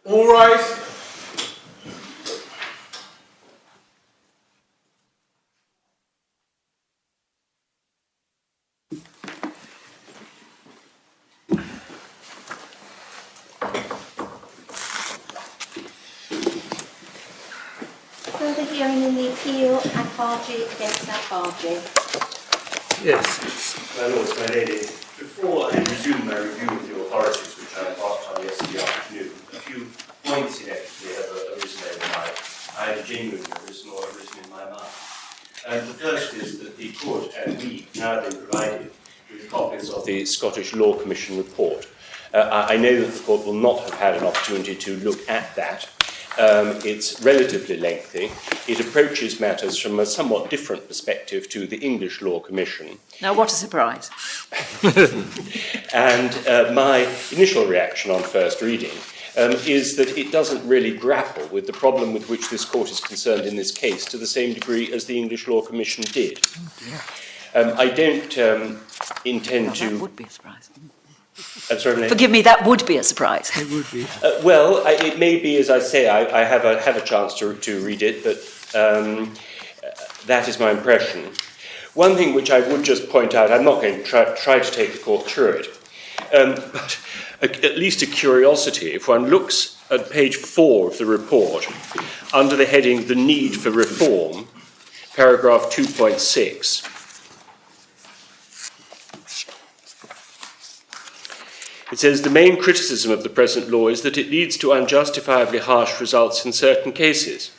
All rise. Further hearing in the appeal, Agbaje against Agbaje. Yes. My lords, my lady, before I resume my review of the authorities which I embarked on yesterday afternoon, a few points inevitably have arisen in my either genuinely arisen or arisen in my mind. And the first is that the court and we now been provided with copies of the Scottish Law Commission report. I know that the court will not have had an opportunity to look at that. It's relatively lengthy. It approaches matters from a somewhat different perspective to the English Law Commission. Now, what a surprise. And my initial reaction on first reading is that it doesn't really grapple with the problem with which this court is concerned in this case to the same degree as the English Law Commission did. I don't intend to... That would be a surprise. I'm sorry, Forgive me, that would be a surprise. It would be. Well, it may be, as I say, I have a chance to read it, but that is my impression. One thing which I would just point out, I'm not going to try to take the court through it, but at least a curiosity, if one looks at page 4 of the report, under the heading, The Need for Reform, paragraph 2.6, it says, the main criticism of the present law is that it leads to unjustifiably harsh results in certain cases.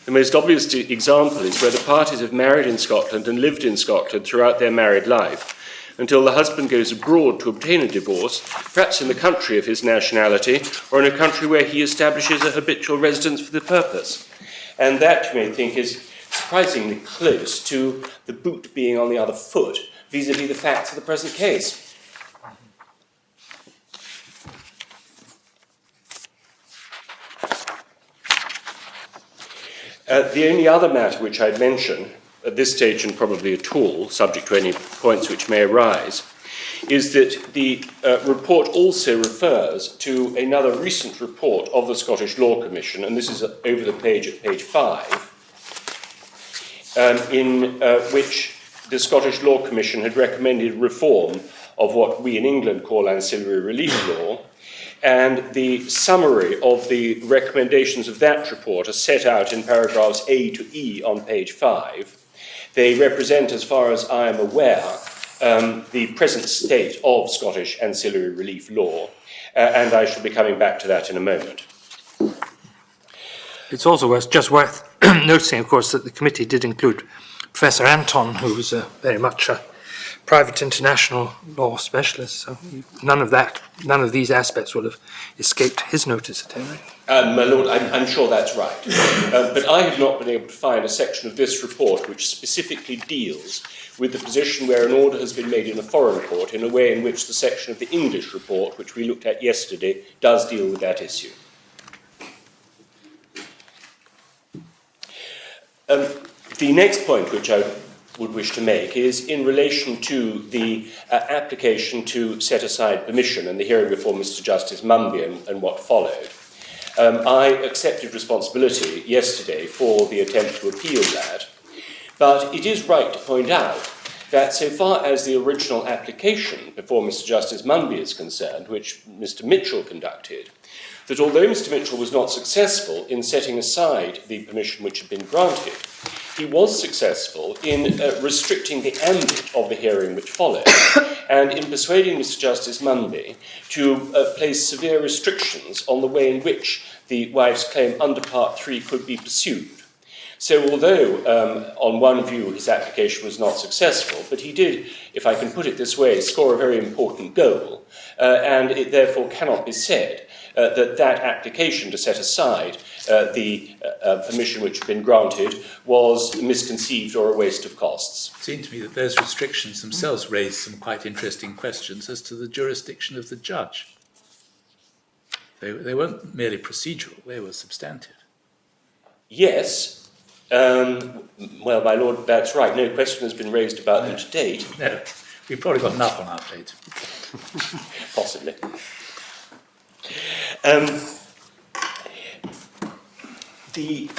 The most obvious example is where the parties have married in Scotland and lived in Scotland throughout their married life, until the husband goes abroad to obtain a divorce, perhaps in the country of his nationality, or in a country where he establishes a habitual residence for the purpose. And that, you may think, is surprisingly close to the boot being on the other foot, vis-à-vis the facts of the present case. The only other matter which I'd mention, at this stage and probably at all, subject to any points which may arise, is that the report also refers to another recent report of the Scottish Law Commission, and this is over the page at page 5, in which the Scottish Law Commission had recommended reform of what we in England call ancillary relief law, and the summary of the recommendations of that report are set out in paragraphs A to E on page 5. They represent, as far as I am aware, the present state of Scottish ancillary relief law, and I shall be coming back to that in a moment. It's also worth noticing, of course, that the committee did include Professor Anton, who was very much a private international law specialist, so none of these aspects would have escaped his notice at any rate. My Lord, I'm sure that's right. But I have not been able to find a section of this report which specifically deals with the position where an order has been made in a foreign court in a way in which the section of the English report, which we looked at yesterday, does deal with that issue. The next point which I would wish to make is in relation to the application to set aside permission and the hearing before Mr. Justice Mumby and what followed. I accepted responsibility yesterday for the attempt to appeal that, but it is right to point out that so far as the original application before Mr. Justice Mumby is concerned, which Mr. Mitchell conducted, that although Mr. Mitchell was not successful in setting aside the permission which had been granted, he was successful in restricting the ambit of the hearing which followed, and in persuading Mr. Justice Mumby to place severe restrictions on the way in which the wife's claim under Part 3 could be pursued. So although, on one view, his application was not successful, but he did, if I can put it this way, score a very important goal, and it therefore cannot be said that application to set aside the permission which had been granted was misconceived or a waste of costs. It seemed to me that those restrictions themselves raised some quite interesting questions as to the jurisdiction of the judge. They weren't merely procedural, they were substantive. Yes. Well, my lord, that's right. No question has been raised about them to date. No, we've probably got enough on our plate. Possibly. The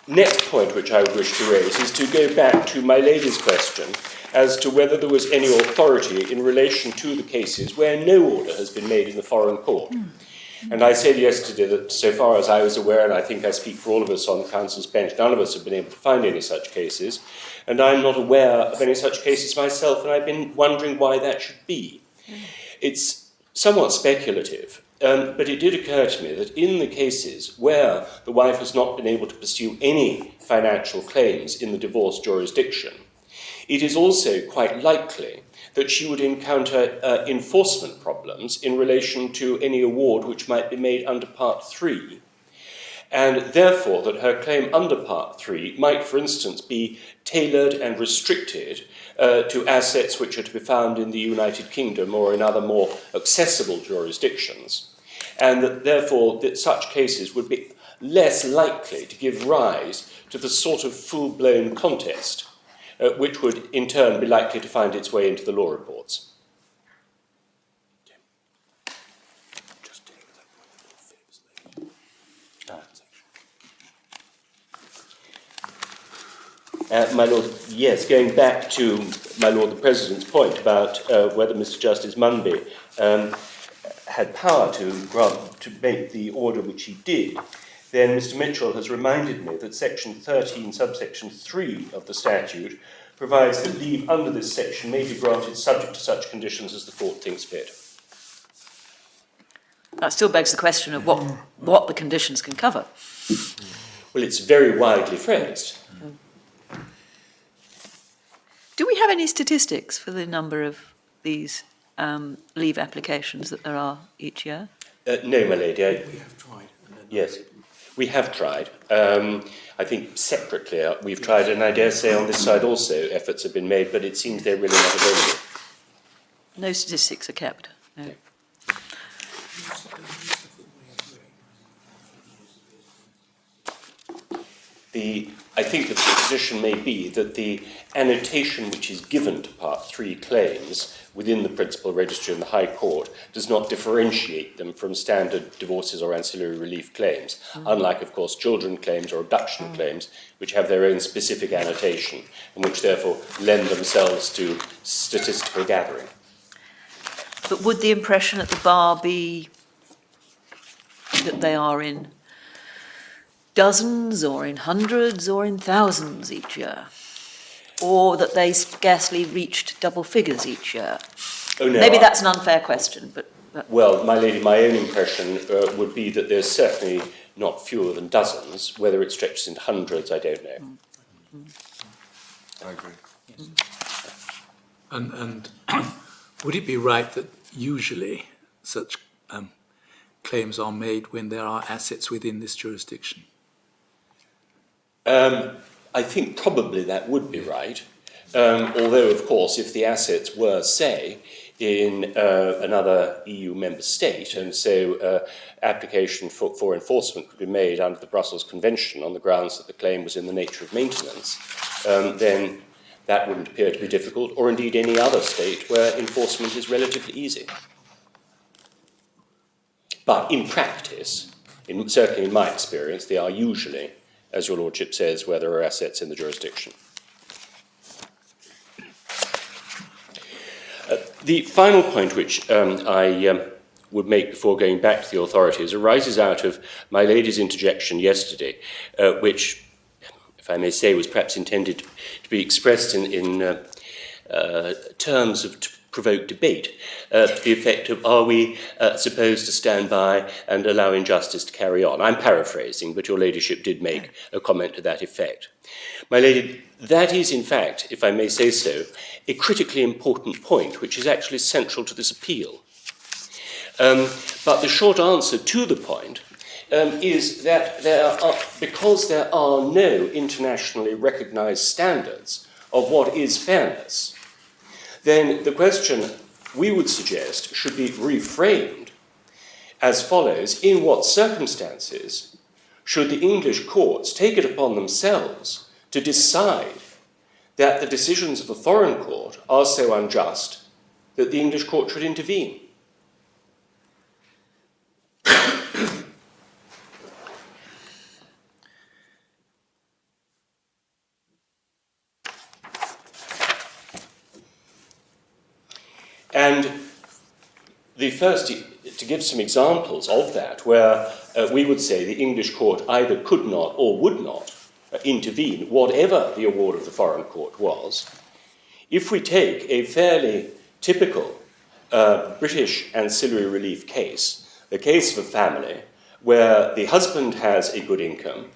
next point which I would wish to raise is to go back to my lady's question as to whether there was any authority in relation to the cases where no order has been made in the foreign court. And I said yesterday that so far as I was aware, and I think I speak for all of us on the Council's bench, none of us have been able to find any such cases, and I'm not aware of any such cases myself, and I've been wondering why that should be. It's somewhat speculative, but it did occur to me that in the cases where the wife has not been able to pursue any financial claims in the divorce jurisdiction, it is also quite likely that she would encounter enforcement problems in relation to any award which might be made under Part 3, and therefore that her claim under Part 3 might, for instance, be tailored and restricted to assets which are to be found in the United Kingdom or in other more accessible jurisdictions, and that therefore that such cases would be less likely to give rise to the sort of full-blown contest which would in turn be likely to find its way into the law reports. My Lord, yes, going back to, my Lord, the President's point about whether Mr. Justice Munby had power to make the order which he did, then Mr. Mitchell has reminded me that Section 13, subsection 3 of the statute provides that leave under this section may be granted subject to such conditions as the court thinks fit. That still begs the question of what the conditions can cover. Well, it's very widely phrased. Do we have any statistics for the number of these leave applications that there are each year? No, my lady. We have tried. Yes, we have tried. I think separately we've tried, and I dare say on this side also efforts have been made, but it seems they're really not available. No statistics are kept? No. I think that the position may be that the annotation which is given to Part 3 claims within the Principal Registry in the High Court does not differentiate them from standard divorces or ancillary relief claims, unlike, of course, children claims or abduction claims, which have their own specific annotation and which therefore lend themselves to statistical gathering. But would the impression at the bar be that they are in dozens or in hundreds or in thousands each year? Or that they scarcely reached double figures each year? Oh, no, Maybe that's an unfair question, but... Well, my lady, my own impression would be that there's certainly not fewer than dozens. Whether it stretches into hundreds, I don't know. I agree. Yes. And would it be right that usually such claims are made when there are assets within this jurisdiction? I think probably that would be right. Although, of course, if the assets were, say, in another EU member state, and so application for enforcement could be made under the Brussels Convention on the grounds that the claim was in the nature of maintenance, then that wouldn't appear to be difficult, or indeed any other state where enforcement is relatively easy. But in practice, certainly in my experience, they are usually, as your Lordship says, where there are assets in the jurisdiction. The final point which I would make before going back to the authorities arises out of my lady's interjection yesterday, which, if I may say, was perhaps intended to be expressed in terms of to provoke debate, to the effect of, are we supposed to stand by and allow injustice to carry on? I'm paraphrasing, but your ladyship did make a comment to that effect. My lady, that is, in fact, if I may say so, a critically important point, which is actually central to this appeal. But the short answer to the point is that because there are no internationally recognized standards of what is fairness, then the question we would suggest should be reframed as follows: in what circumstances should the English courts take it upon themselves to decide that the decisions of a foreign court are so unjust that the English court should intervene? And the first, to give some examples of that, where we would say the English court either could not or would not intervene, whatever the award of the foreign court was. If we take a fairly typical British ancillary relief case, the case of a family where the husband has a good income,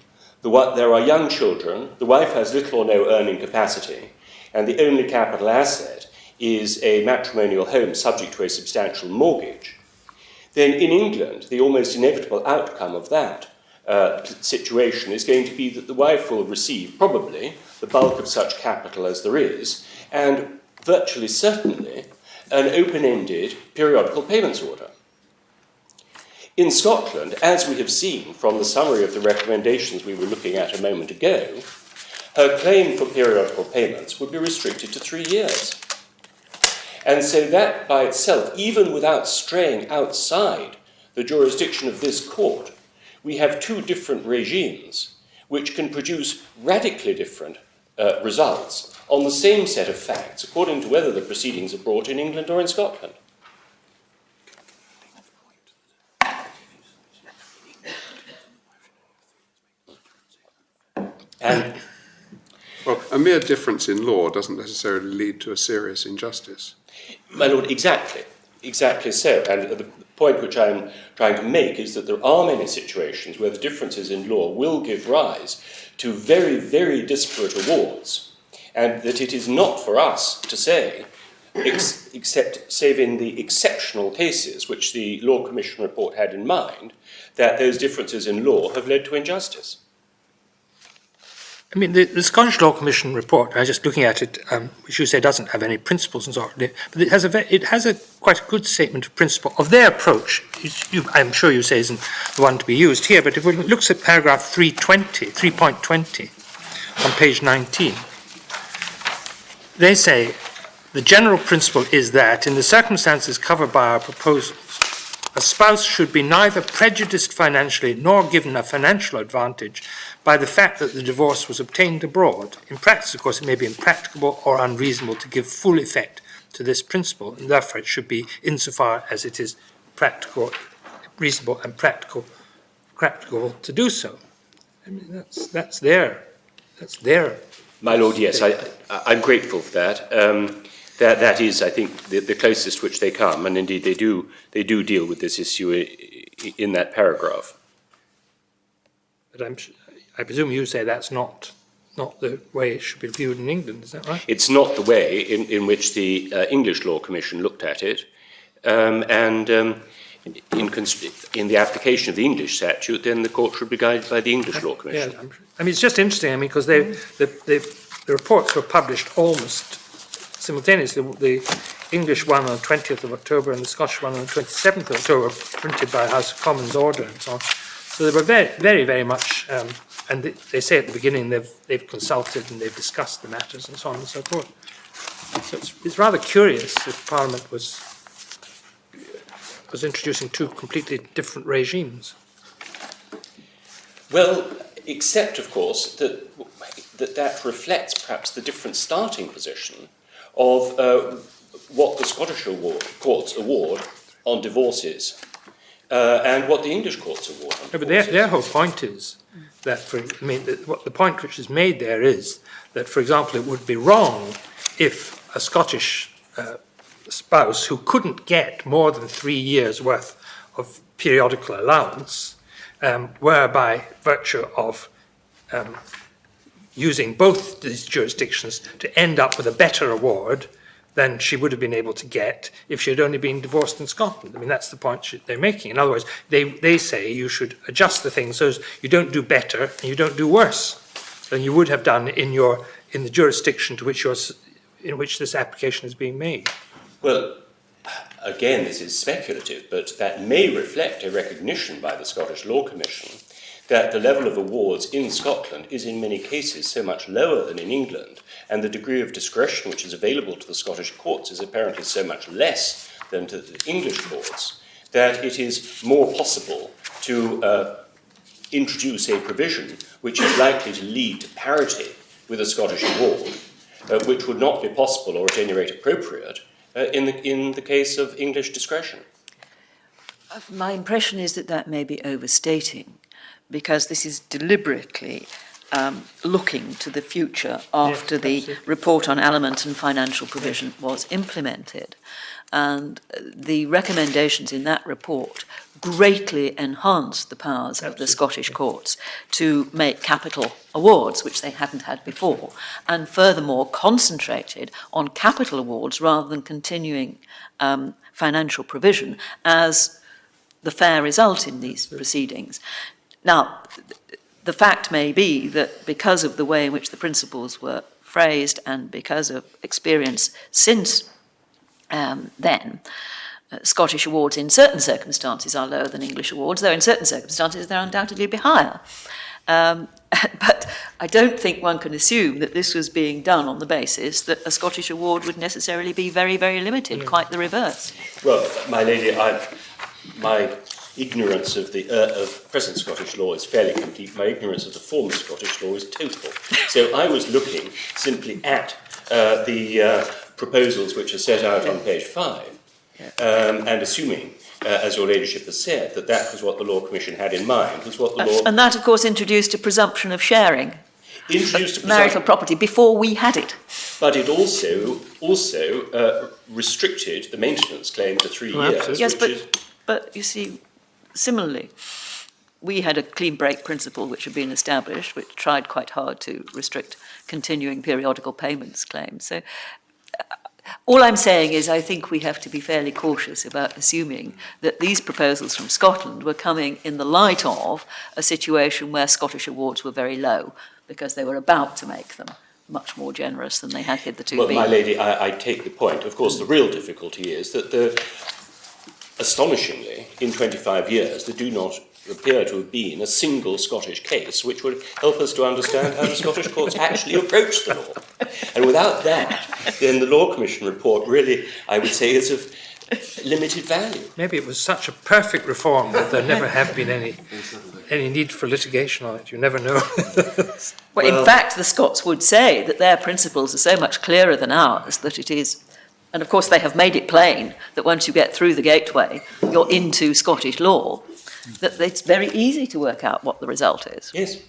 there are young children, the wife has little or no earning capacity, and the only capital asset is a matrimonial home subject to a substantial mortgage, then in England, the almost inevitable outcome of that situation is going to be that the wife will receive probably the bulk of such capital as there is, and virtually certainly an open-ended periodical payments order. In Scotland, as we have seen from the summary of the recommendations we were looking at a moment ago, her claim for periodical payments would be restricted to 3 years. And so that by itself, even without straying outside the jurisdiction of this court, we have two different regimes which can produce radically different results on the same set of facts, according to whether the proceedings are brought in England or in Scotland. And Well, a mere difference in law doesn't necessarily lead to a serious injustice. my lord, exactly so. And the point which I'm trying to make is that there are many situations where the differences in law will give rise to very, very disparate awards, and that it is not for us to say, except save in the exceptional cases which the Law Commission report had in mind, that those differences in law have led to injustice. I mean, the Scottish Law Commission report, I was just looking at it, which you say doesn't have any principles and so on, but it has quite a good statement of principle of their approach. I'm sure you say isn't the one to be used here, but if one looks at paragraph 3.20 on page 19, they say, the general principle is that in the circumstances covered by our proposals, a spouse should be neither prejudiced financially nor given a financial advantage by the fact that the divorce was obtained abroad. In practice, of course, it may be impracticable or unreasonable to give full effect to this principle, and therefore it should be insofar as it is practical, reasonable and practical to do so. I mean, that's their. My lord, yes, I'm grateful for that. That is, I think, the closest which they come, and indeed they do deal with this issue in that paragraph. But I presume you say that's not the way it should be viewed in England, is that right? It's not the way in which the English Law Commission looked at it, and in the application of the English statute, then the court should be guided by the English Law Commission. Yeah, I mean, it's just interesting, I mean, because the reports were published almost simultaneously. The English one on the 20th of October and the Scottish one on the 27th of October, printed by House of Commons order and so on. So they were very, very, very much, and they say at the beginning they've consulted and they've discussed the matters and so on and so forth. So it's rather curious that Parliament was introducing two completely different regimes. Well, except, of course, that reflects perhaps the different starting position of what the Scottish courts award on divorces and what the English courts award on divorces. But their whole point is that, the point which is made there is that, for example, it would be wrong if a Scottish spouse who couldn't get more than 3 years' worth of periodical allowance were, by virtue of using both these jurisdictions, to end up with a better award than she would have been able to get if she had only been divorced in Scotland. I mean, that's the point they're making. In other words, they say you should adjust the thing so you don't do better and you don't do worse than you would have done in the jurisdiction in which this application is being made. Well, again, this is speculative, but that may reflect a recognition by the Scottish Law Commission that the level of awards in Scotland is in many cases so much lower than in England, and the degree of discretion which is available to the Scottish courts is apparently so much less than to the English courts, that it is more possible to introduce a provision which is likely to lead to parity with a Scottish award, which would not be possible, or at any rate appropriate, in the case of English discretion. My impression is that that may be overstating, because this is deliberately looking to the future after the report on aliment and financial provision was implemented. And the recommendations in that report greatly enhanced the powers of the Scottish courts to make capital awards, which they hadn't had before, and furthermore concentrated on capital awards rather than continuing financial provision as the fair result in these proceedings. Now, the fact may be that because of the way in which the principles were phrased and because of experience since then, Scottish awards in certain circumstances are lower than English awards, though in certain circumstances they'll undoubtedly be higher. But I don't think one can assume that this was being done on the basis that a Scottish award would necessarily be very, very limited, quite the reverse. Well, my lady, my ignorance of present Scottish law is fairly complete. My ignorance of the former Scottish law is total. So I was looking simply at the proposals which are set out on page 5, and assuming, as your ladyship has said, that that was what the Law Commission had in mind, was what the law... And that, of course, introduced a presumption of sharing. Introduced Marital property before we had it. But it also restricted the maintenance claim to 3 years. Yes, but you see, similarly, we had a clean break principle which had been established, which tried quite hard to restrict continuing periodical payments claims. So all I'm saying is I think we have to be fairly cautious about assuming that these proposals from Scotland were coming in the light of a situation where Scottish awards were very low, because they were about to make them much more generous than they had hitherto been. Well, my lady, I take the point. Of course, the real difficulty is that astonishingly, in 25 years, there do not appear to have been a single Scottish case which would help us to understand how the Scottish courts actually approach the law. And without that, then the Law Commission report really, I would say, is of limited value. Maybe it was such a perfect reform that there never have been any need for litigation on it. You never know. Well, in fact, the Scots would say that their principles are so much clearer than ours that it is, and of course they have made it plain that once you get through the gateway, you're into Scottish law, that it's very easy to work out what the result is. Yes.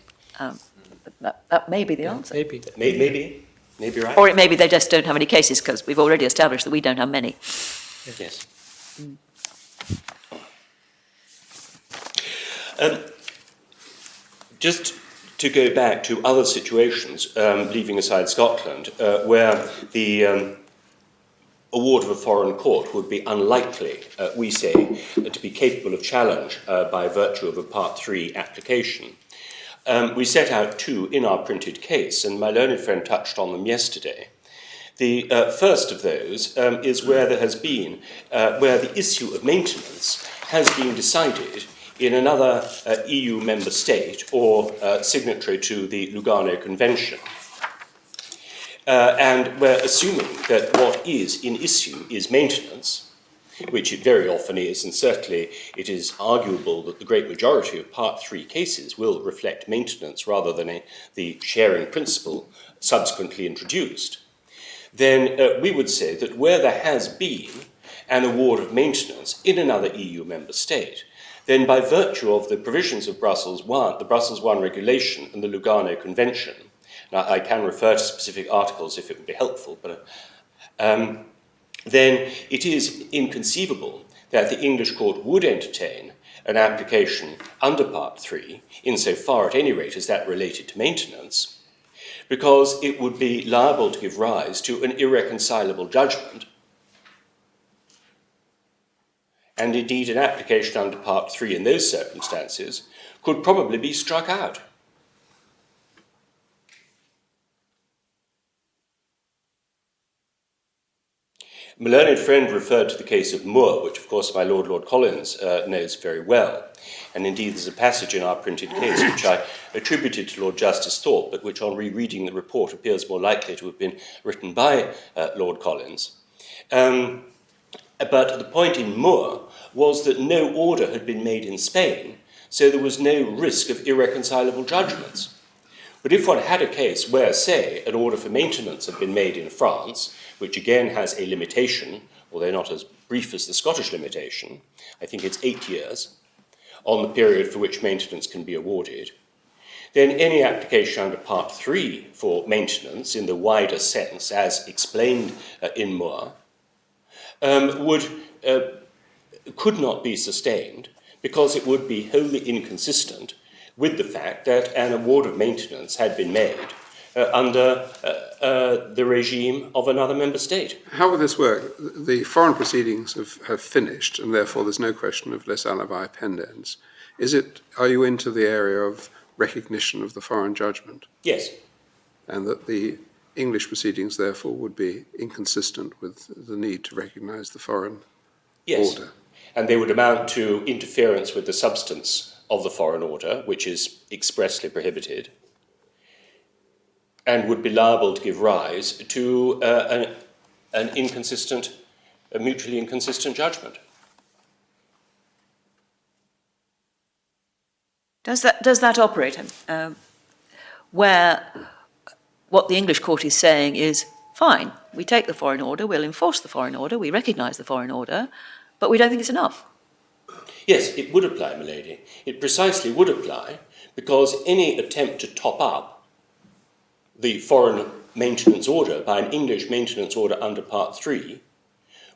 That may be the answer. Maybe right. Or it may be they just don't have any cases, because we've already established that we don't have many. Yes. Just to go back to other situations, leaving aside Scotland, where the award of a foreign court would be unlikely, we say, to be capable of challenge by virtue of a Part 3 application. We set out 2 in our printed case, and my learned friend touched on them yesterday. The first of those is where there has been, where the issue of maintenance has been decided in another EU member state or signatory to the Lugano Convention. And we're assuming that what is in issue is maintenance, which it very often is, and certainly it is arguable that the great majority of Part 3 cases will reflect maintenance rather than the sharing principle subsequently introduced. Then we would say that where there has been an award of maintenance in another EU member state, then by virtue of the provisions of Brussels I, the Brussels I regulation and the Lugano Convention, now I can refer to specific articles if it would be helpful, but then it is inconceivable that the English court would entertain an application under Part 3, insofar at any rate as that related to maintenance, because it would be liable to give rise to an irreconcilable judgment, and indeed an application under Part 3 in those circumstances could probably be struck out. My learned friend referred to the case of Moore, which of course my Lord Collins knows very well. And indeed there's a passage in our printed case which I attributed to Lord Justice Thorpe, but which on rereading the report appears more likely to have been written by Lord Collins. But the point in Moore was that no order had been made in Spain, so there was no risk of irreconcilable judgments. But if one had a case where, say, an order for maintenance had been made in France, which again has a limitation although not as brief as the Scottish limitation, I think it's 8 years, on the period for which maintenance can be awarded, then any application under Part 3 for maintenance in the wider sense, as explained in Moore, could not be sustained because it would be wholly inconsistent with the fact that an award of maintenance had been made under the regime of another member state. How will this work? The foreign proceedings have finished, and therefore there's no question of les alibi pendens. Are you into the area of recognition of the foreign judgment? Yes. And that the English proceedings, therefore, would be inconsistent with the need to recognise the foreign order? And they would amount to interference with the substance of the foreign order, which is expressly prohibited, and would be liable to give rise to a mutually inconsistent judgment. Does that operate where what the English court is saying is, fine, we take the foreign order, we'll enforce the foreign order, we recognise the foreign order, but we don't think it's enough? Yes, it would apply, my lady. It precisely would apply, because any attempt to top up the foreign maintenance order by an English maintenance order under Part 3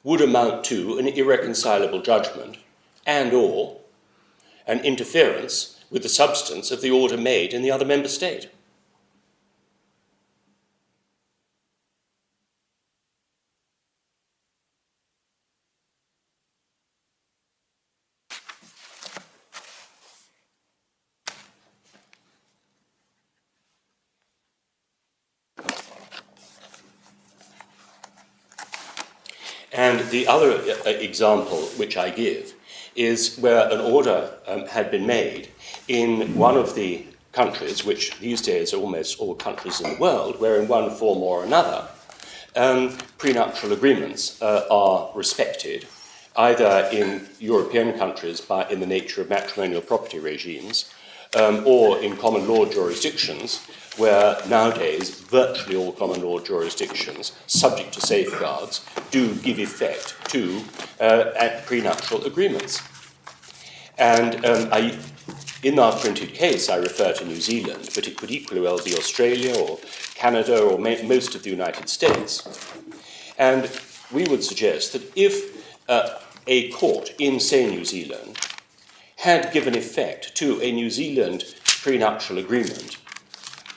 would amount to an irreconcilable judgment and/or an interference with the substance of the order made in the other member state. And the other example which I give is where an order had been made in one of the countries, which these days are almost all countries in the world, where in one form or another prenuptial agreements are respected, either in European countries in the nature of matrimonial property regimes, or in common law jurisdictions, where nowadays virtually all common law jurisdictions, subject to safeguards, do give effect to prenuptial agreements. And in our printed case, I refer to New Zealand, but it could equally well be Australia or Canada or most of the United States. And we would suggest that if a court in, say, New Zealand had given effect to a New Zealand prenuptial agreement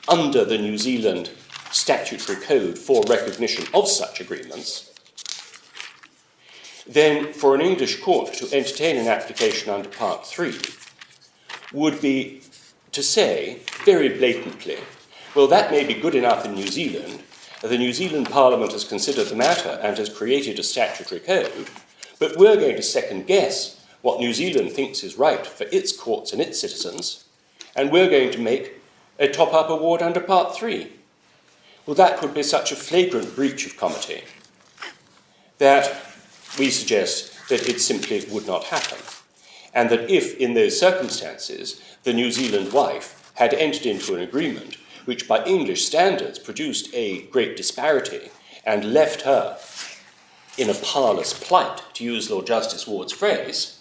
under the New Zealand statutory code for recognition of such agreements, then for an English court to entertain an application under Part 3 would be to say very blatantly, well, that may be good enough in New Zealand. The New Zealand Parliament has considered the matter and has created a statutory code, but we're going to second guess what New Zealand thinks is right for its courts and its citizens, and we're going to make a top-up award under Part 3. Well, that would be such a flagrant breach of comity that we suggest that it simply would not happen, and that if, in those circumstances, the New Zealand wife had entered into an agreement which by English standards produced a great disparity and left her in a powerless plight, to use Lord Justice Ward's phrase,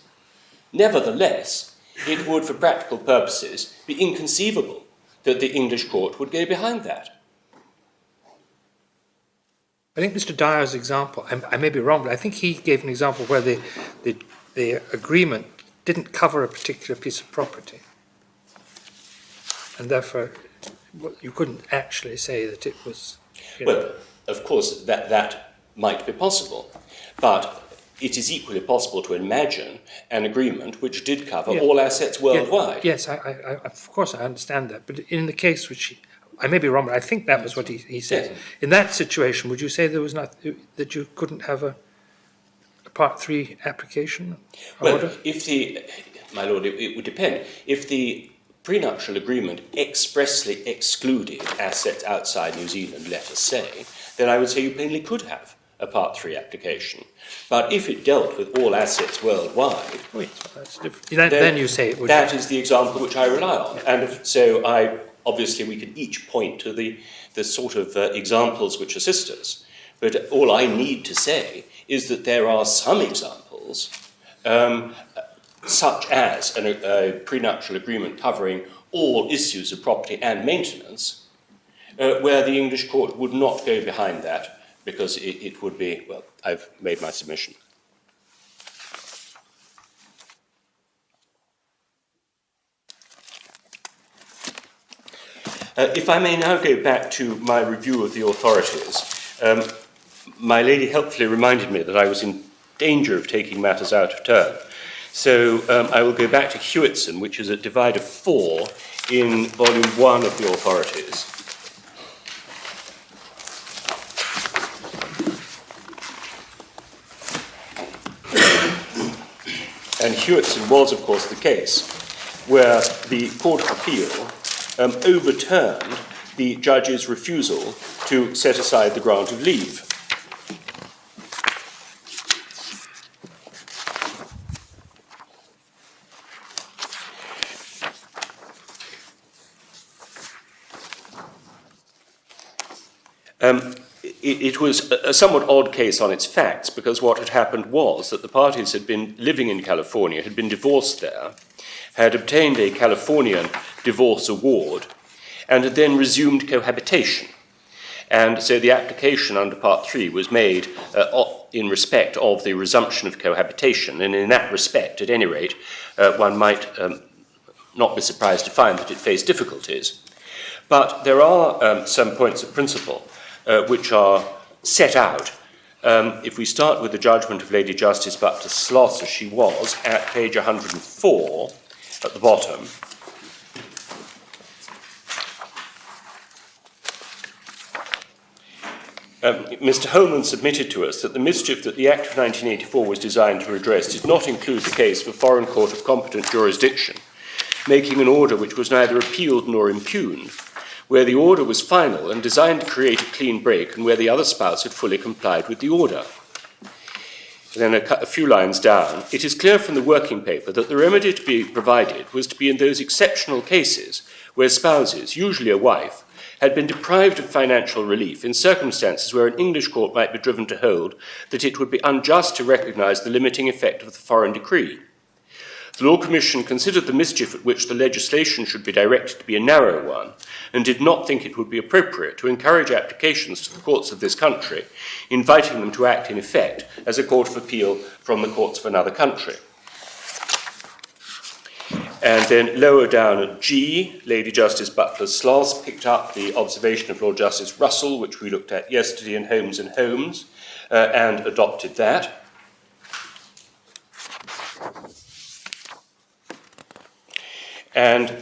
nevertheless, it would, for practical purposes, be inconceivable that the English court would go behind that. I think Mr. Dyer's example, I may be wrong, but I think he gave an example where the agreement didn't cover a particular piece of property. And therefore, you couldn't actually say that it was... Well, of course, that might be possible. But it is equally possible to imagine an agreement which did cover all assets worldwide. Yes, I of course I understand that. But in the case which I may be wrong, but I think that was what he said. Yes. In that situation, would you say there was not that you couldn't have a Part 3 application order? Well, my lord, it would depend. If the prenuptial agreement expressly excluded assets outside New Zealand, let us say, then I would say you plainly could have a Part 3 application. But if it dealt with all assets worldwide, That's different. Then you say it would. That is the example which I rely on. And so obviously we can each point to the sort of examples which assist us. But all I need to say is that there are some examples, such as a prenuptial agreement covering all issues of property and maintenance, where the English court would not go behind that because it would be, well, I've made my submission. If I may now go back to my review of the authorities, my lady helpfully reminded me that I was in danger of taking matters out of turn. So I will go back to Hewitson, which is at divider 4 in volume 1 of the authorities. And Hewitson was, of course, the case where the Court of Appeal overturned the judge's refusal to set aside the grant of leave. It was a somewhat odd case on its facts, because what had happened was that the parties had been living in California, had been divorced there, had obtained a Californian divorce award, and had then resumed cohabitation. And so the application under Part 3 was made in respect of the resumption of cohabitation, and in that respect, at any rate, one might not be surprised to find that it faced difficulties. But there are some points of principle which are set out. If we start with the judgment of Lady Justice Butler Sloss, as she was, at page 104, at the bottom, Mr. Holman submitted to us that the mischief that the Act of 1984 was designed to redress did not include the case of a foreign court of competent jurisdiction, making an order which was neither appealed nor impugned, where the order was final and designed to create a clean break, and where the other spouse had fully complied with the order. And then a few lines down, it is clear from the working paper that the remedy to be provided was to be in those exceptional cases where spouses, usually a wife, had been deprived of financial relief in circumstances where an English court might be driven to hold that it would be unjust to recognise the limiting effect of the foreign decree. The Law Commission considered the mischief at which the legislation should be directed to be a narrow one, and did not think it would be appropriate to encourage applications to the courts of this country, inviting them to act in effect as a court of appeal from the courts of another country. And then lower down at G, Lady Justice Butler Sloss picked up the observation of Lord Justice Russell, which we looked at yesterday in Holmes and Holmes, and adopted that. And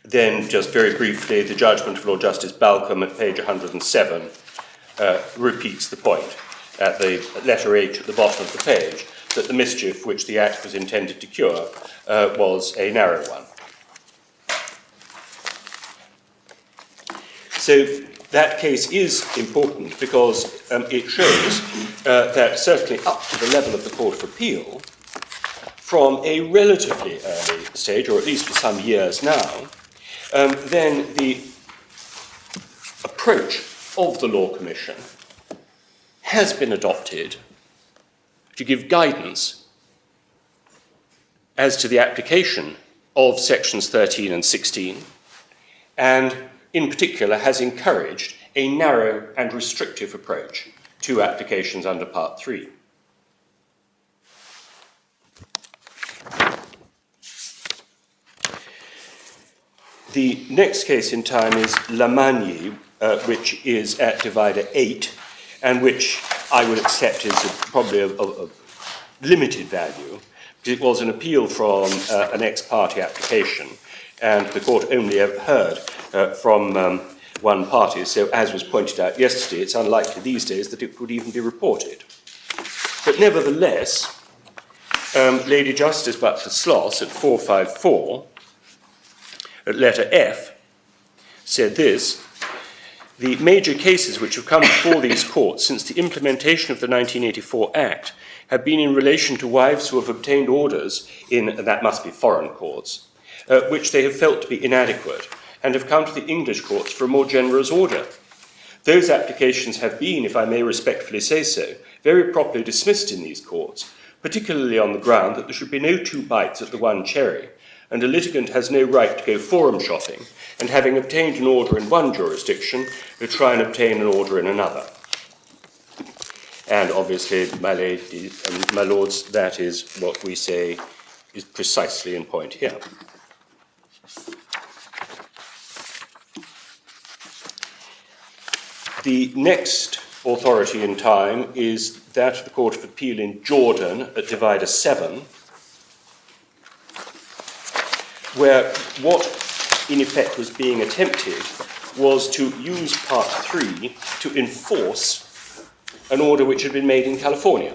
then, just very briefly, the judgment of Lord Justice Balcombe at page 107 repeats the point at the letter H at the bottom of the page, that the mischief which the Act was intended to cure was a narrow one. So that case is important because it shows that certainly up to the level of the Court of Appeal, from a relatively early stage, or at least for some years now, then the approach of the Law Commission has been adopted to give guidance as to the application of sections 13 and 16, and in particular has encouraged a narrow and restrictive approach to applications under Part 3. The next case in time is Lamagny, which is at divider 8, and which I would accept is probably of limited value, because it was an appeal from an ex-party application, and the court only ever heard from one party, so as was pointed out yesterday, it's unlikely these days that it would even be reported. But nevertheless, Lady Justice Butler Sloss at 454, at letter F, said this: the major cases which have come before these courts since the implementation of the 1984 Act have been in relation to wives who have obtained orders in, that must be foreign courts, which they have felt to be inadequate, and have come to the English courts for a more generous order. Those applications have been, if I may respectfully say so, very properly dismissed in these courts, particularly on the ground that there should be no two bites at the one cherry, and a litigant has no right to go forum shopping and, having obtained an order in one jurisdiction, to try and obtain an order in another. And obviously, my ladies and my lords, that is what we say is precisely in point here. The next authority in time is that of the Court of Appeal in Jordan at Divider 7, where what in effect was being attempted was to use Part 3 to enforce an order which had been made in California.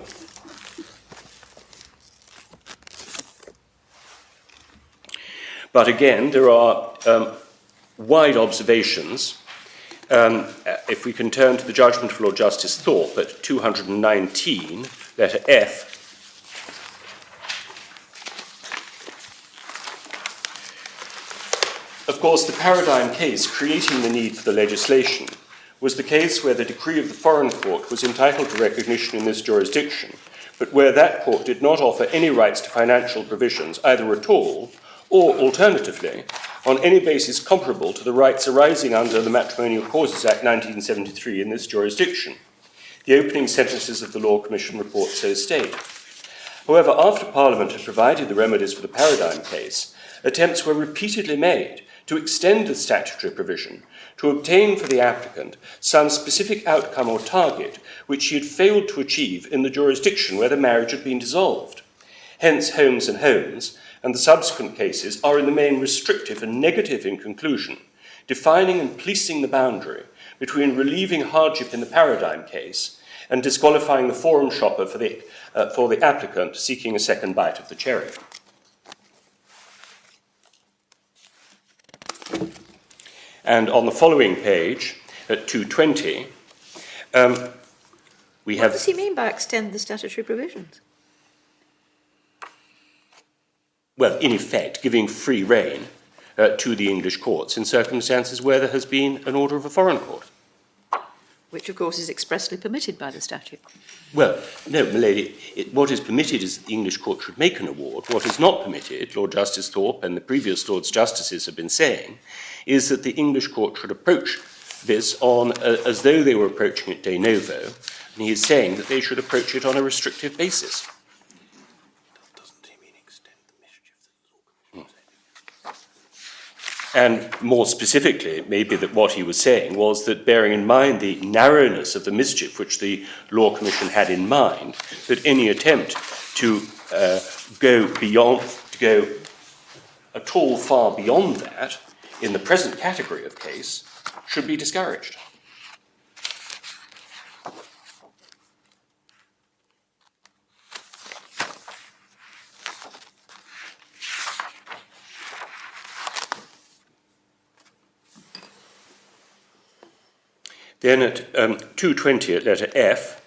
But again, there are wide observations. If we can turn to the judgment of Lord Justice Thorpe at 219, letter F, of course, the paradigm case creating the need for the legislation was the case where the decree of the foreign court was entitled to recognition in this jurisdiction, but where that court did not offer any rights to financial provisions either at all, or alternatively, on any basis comparable to the rights arising under the Matrimonial Causes Act 1973 in this jurisdiction. The opening sentences of the Law Commission report so state. However, after Parliament had provided the remedies for the paradigm case, attempts were repeatedly made to extend the statutory provision to obtain for the applicant some specific outcome or target which he had failed to achieve in the jurisdiction where the marriage had been dissolved. Hence, Holmes and Holmes and the subsequent cases are in the main restrictive and negative in conclusion, defining and policing the boundary between relieving hardship in the paradigm case and disqualifying the forum shopper for the applicant seeking a second bite of the cherry. And on the following page, at 220, we have... What does he mean by extend the statutory provisions? Well, in effect, giving free rein to the English courts in circumstances where there has been an order of a foreign court. Which, of course, is expressly permitted by the statute. Well, no, my lady, what is permitted is that the English court should make an award. What is not permitted, Lord Justice Thorpe and the previous Lords Justices have been saying, is that the English court should approach this on as though they were approaching it de novo, and he is saying that they should approach it on a restrictive basis. And more specifically, maybe that what he was saying was that, bearing in mind the narrowness of the mischief which the Law Commission had in mind, that any attempt to go at all far beyond that in the present category of case should be discouraged. Then at 220 at letter F,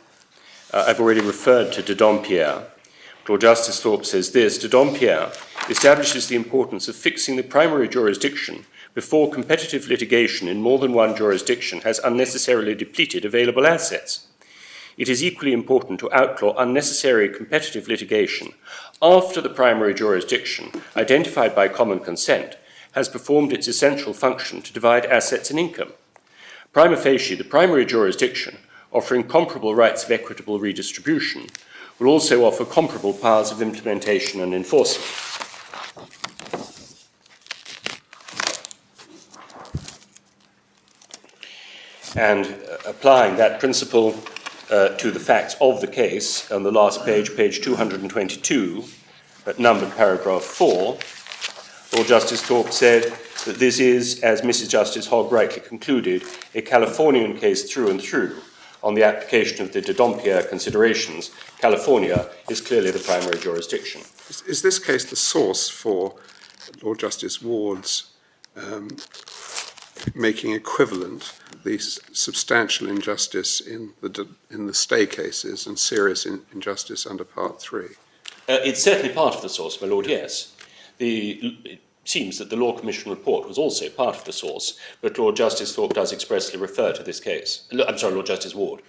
I've already referred to de Dampierre. Lord Justice Thorpe says this: de Dampierre establishes the importance of fixing the primary jurisdiction before competitive litigation in more than one jurisdiction has unnecessarily depleted available assets. It is equally important to outlaw unnecessary competitive litigation after the primary jurisdiction, identified by common consent, has performed its essential function to divide assets and income. Prima facie, the primary jurisdiction, offering comparable rights of equitable redistribution, will also offer comparable powers of implementation and enforcement. And applying that principle to the facts of the case, on the last page, page 222, at numbered paragraph 4, Lord Justice Thorpe said that this is, as Mrs. Justice Hogg rightly concluded, a Californian case through and through. On the application of the de Dampierre considerations, California is clearly the primary jurisdiction. Is this case the source for Lord Justice Ward's making equivalent the substantial injustice in the stay cases and serious injustice under Part 3? It's certainly part of the source, my lord, yes. seems that the Law Commission report was also part of the source, but Lord Justice Thorpe does expressly refer to this case. I'm sorry, Lord Justice Ward.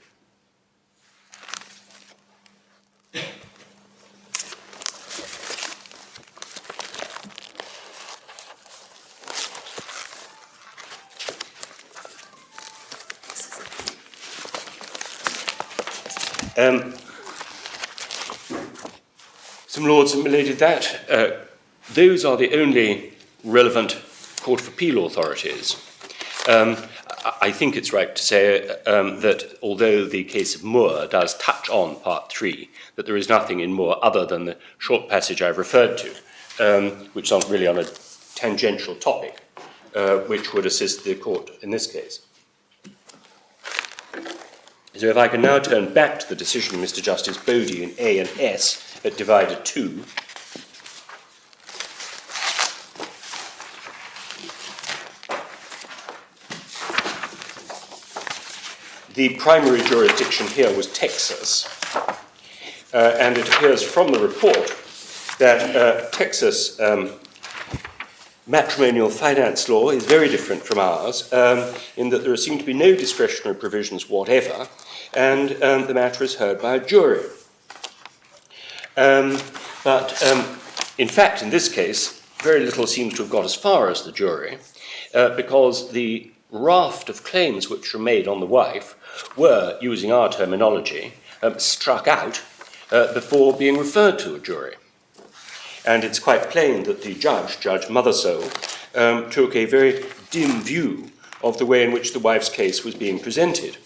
Some lords have related that. Those are the only relevant Court of Appeal authorities. I think it's right to say that although the case of Moore does touch on Part 3, that there is nothing in Moore other than the short passage I've referred to, which is really on a tangential topic, which would assist the Court in this case. So if I can now turn back to the decision of Mr. Justice Bodie in A and S at Divided 2. The primary jurisdiction here was Texas, and it appears from the report that Texas matrimonial finance law is very different from ours in that there seem to be no discretionary provisions whatever, and the matter is heard by a jury. But in fact, in this case, very little seems to have got as far as the jury, because the raft of claims which were made on the wife were, using our terminology, struck out before being referred to a jury. And it's quite plain that the judge, Judge Mothersole, took a very dim view of the way in which the wife's case was being presented.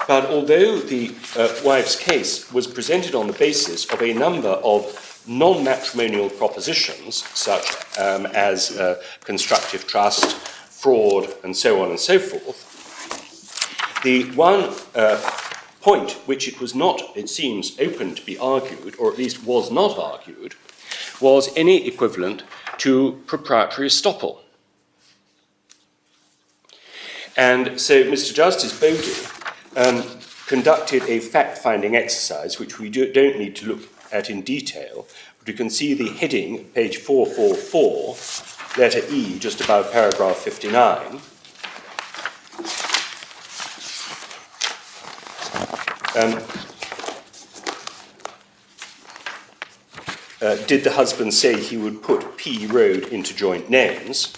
But although the wife's case was presented on the basis of a number of non-matrimonial propositions, such as constructive trust, fraud, and so on and so forth, the one point which it was not, it seems, open to be argued, or at least was not argued, was any equivalent to proprietary estoppel. And so Mr. Justice Bodie conducted a fact-finding exercise, which we don't need to look at in detail, but you can see the heading, page 444, letter E, just above paragraph 59. Did the husband say he would put P Road into joint names?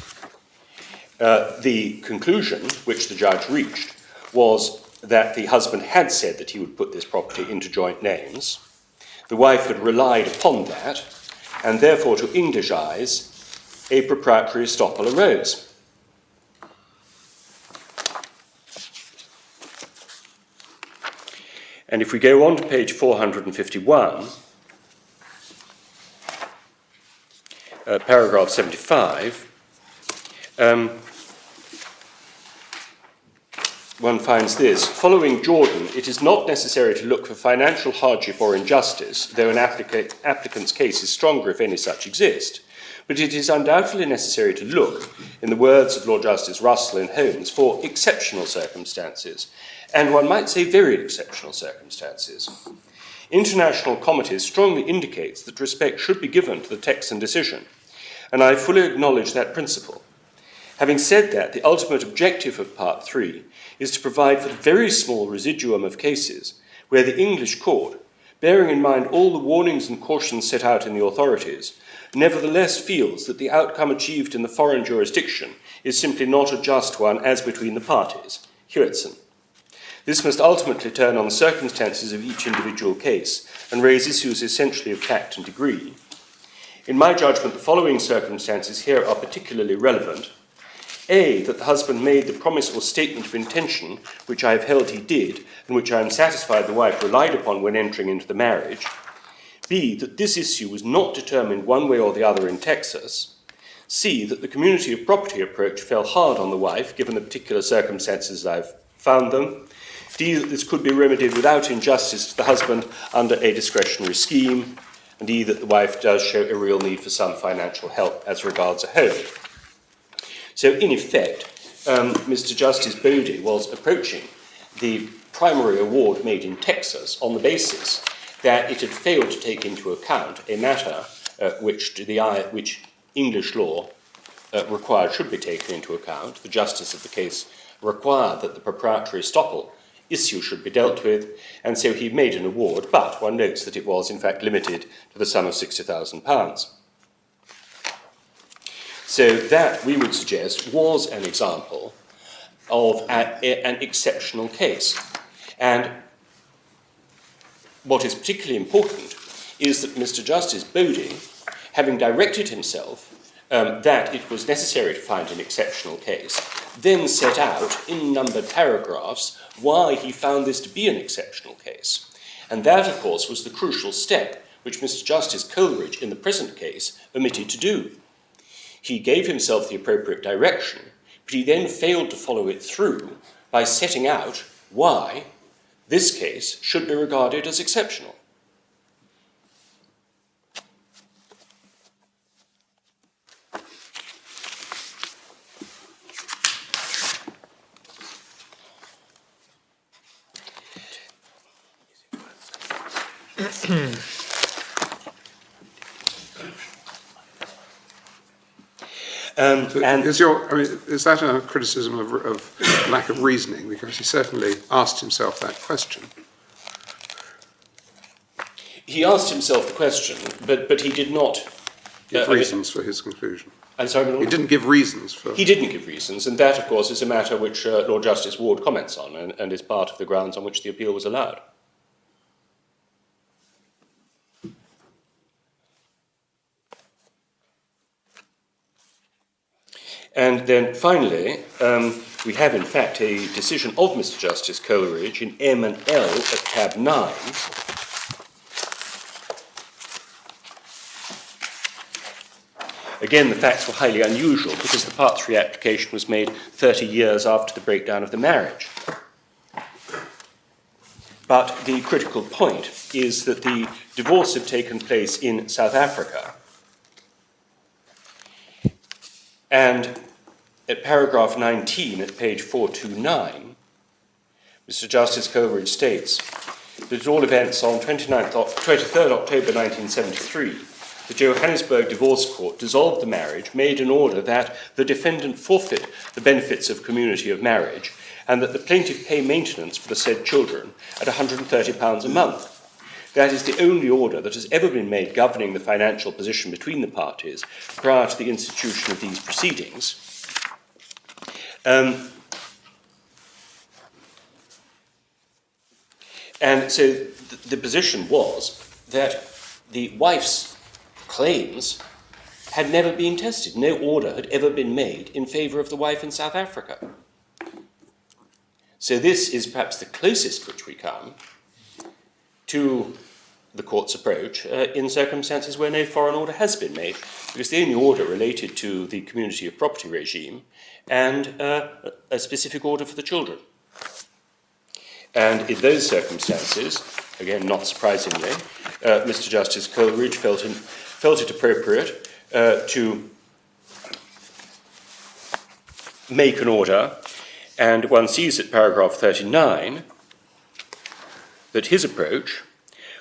The conclusion which the judge reached was that the husband had said that he would put this property into joint names. The wife had relied upon that, and therefore, to English eyes, a proprietary estoppel arose. And if we go on to page 451, paragraph 75, one finds this: following Jordan, it is not necessary to look for financial hardship or injustice, though an applicant's case is stronger if any such exist. But it is undoubtedly necessary to look, in the words of Lord Justice Russell in Holmes, for exceptional circumstances, and one might say very exceptional circumstances. International comity strongly indicates that respect should be given to the Texan decision, and I fully acknowledge that principle. Having said that, the ultimate objective of Part 3 is to provide for the very small residuum of cases where the English court, bearing in mind all the warnings and cautions set out in the authorities, nevertheless feels that the outcome achieved in the foreign jurisdiction is simply not a just one as between the parties. Hewitson. This must ultimately turn on the circumstances of each individual case and raise issues essentially of fact and degree. In my judgment, the following circumstances here are particularly relevant. A, that the husband made the promise or statement of intention, which I have held he did, and which I am satisfied the wife relied upon when entering into the marriage. B, that this issue was not determined one way or the other in Texas. C, that the community of property approach fell hard on the wife, given the particular circumstances I've found them. D, that this could be remedied without injustice to the husband under a discretionary scheme. And E, that the wife does show a real need for some financial help as regards a home. So in effect, Mr. Justice Bodie was approaching the primary award made in Texas on the basis that it had failed to take into account a matter which English law required should be taken into account. The justice of the case required that the proprietary estoppel issue should be dealt with, and so he made an award, but one notes that it was in fact limited to the sum of £60,000. So that, we would suggest, was an example of an exceptional case. And what is particularly important is that Mr. Justice Bodie, having directed himself that it was necessary to find an exceptional case, then set out in numbered paragraphs why he found this to be an exceptional case. And that, of course, was the crucial step which Mr. Justice Coleridge, in the present case, omitted to do. He gave himself the appropriate direction, but he then failed to follow it through by setting out why this case should be regarded as exceptional. Is that a criticism of lack of reasoning? Because he certainly asked himself that question. He asked himself the question, but he did not Give reasons for his conclusion. I'm sorry, He didn't give reasons for... He didn't give reasons, and that, of course, is a matter which Lord Justice Ward comments on, and is part of the grounds on which the appeal was allowed. And then finally, we have in fact a decision of Mr. Justice Coleridge in M and L at tab 9. Again, the facts were highly unusual because the Part 3 application was made 30 years after the breakdown of the marriage. But the critical point is that the divorce had taken place in South Africa. And at paragraph 19 at page 429, Mr. Justice Coleridge states that at all events on 23rd October 1973, the Johannesburg Divorce Court dissolved the marriage, made an order that the defendant forfeit the benefits of community of marriage, and that the plaintiff pay maintenance for the said children at £130 a month. That is the only order that has ever been made governing the financial position between the parties prior to the institution of these proceedings. And so the position was that the wife's claims had never been tested. No order had ever been made in favour of the wife in South Africa. So this is perhaps the closest which we come to the court's approach in circumstances where no foreign order has been made, because the only order related to the community of property regime and a specific order for the children. And in those circumstances, again not surprisingly, Mr. Justice Coleridge felt it appropriate to make an order, and one sees at paragraph 39 that his approach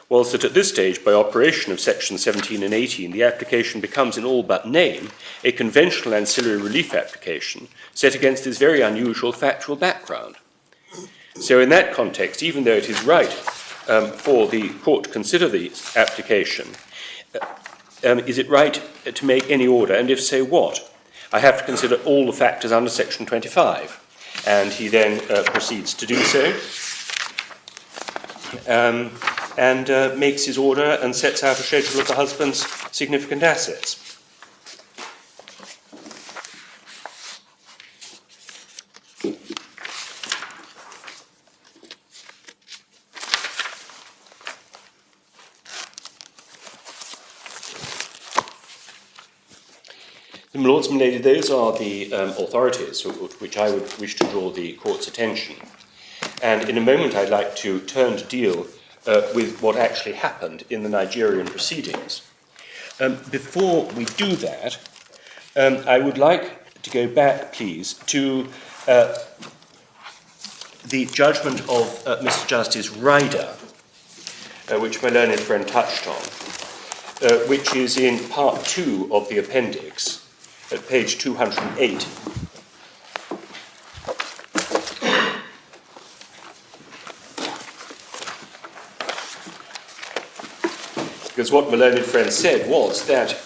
was that at this stage, by operation of section 17 and 18, the application becomes in all but name a conventional ancillary relief application set against this very unusual factual background. So in that context, even though it is right for the court to consider the application, is it right to make any order, and if so, what? I have to consider all the factors under section 25. And he then proceeds to do so, and makes his order and sets out a schedule of the husband's significant assets. Lords and Ladies, those are the authorities which I would wish to draw the court's attention. And in a moment I'd like to turn to deal with what actually happened in the Nigerian proceedings. Before we do that, I would like to go back, please, to the judgment of Mr. Justice Ryder, which my learned friend touched on. which is in part 2 of the appendix, at page 208. Because what my learned friend said was that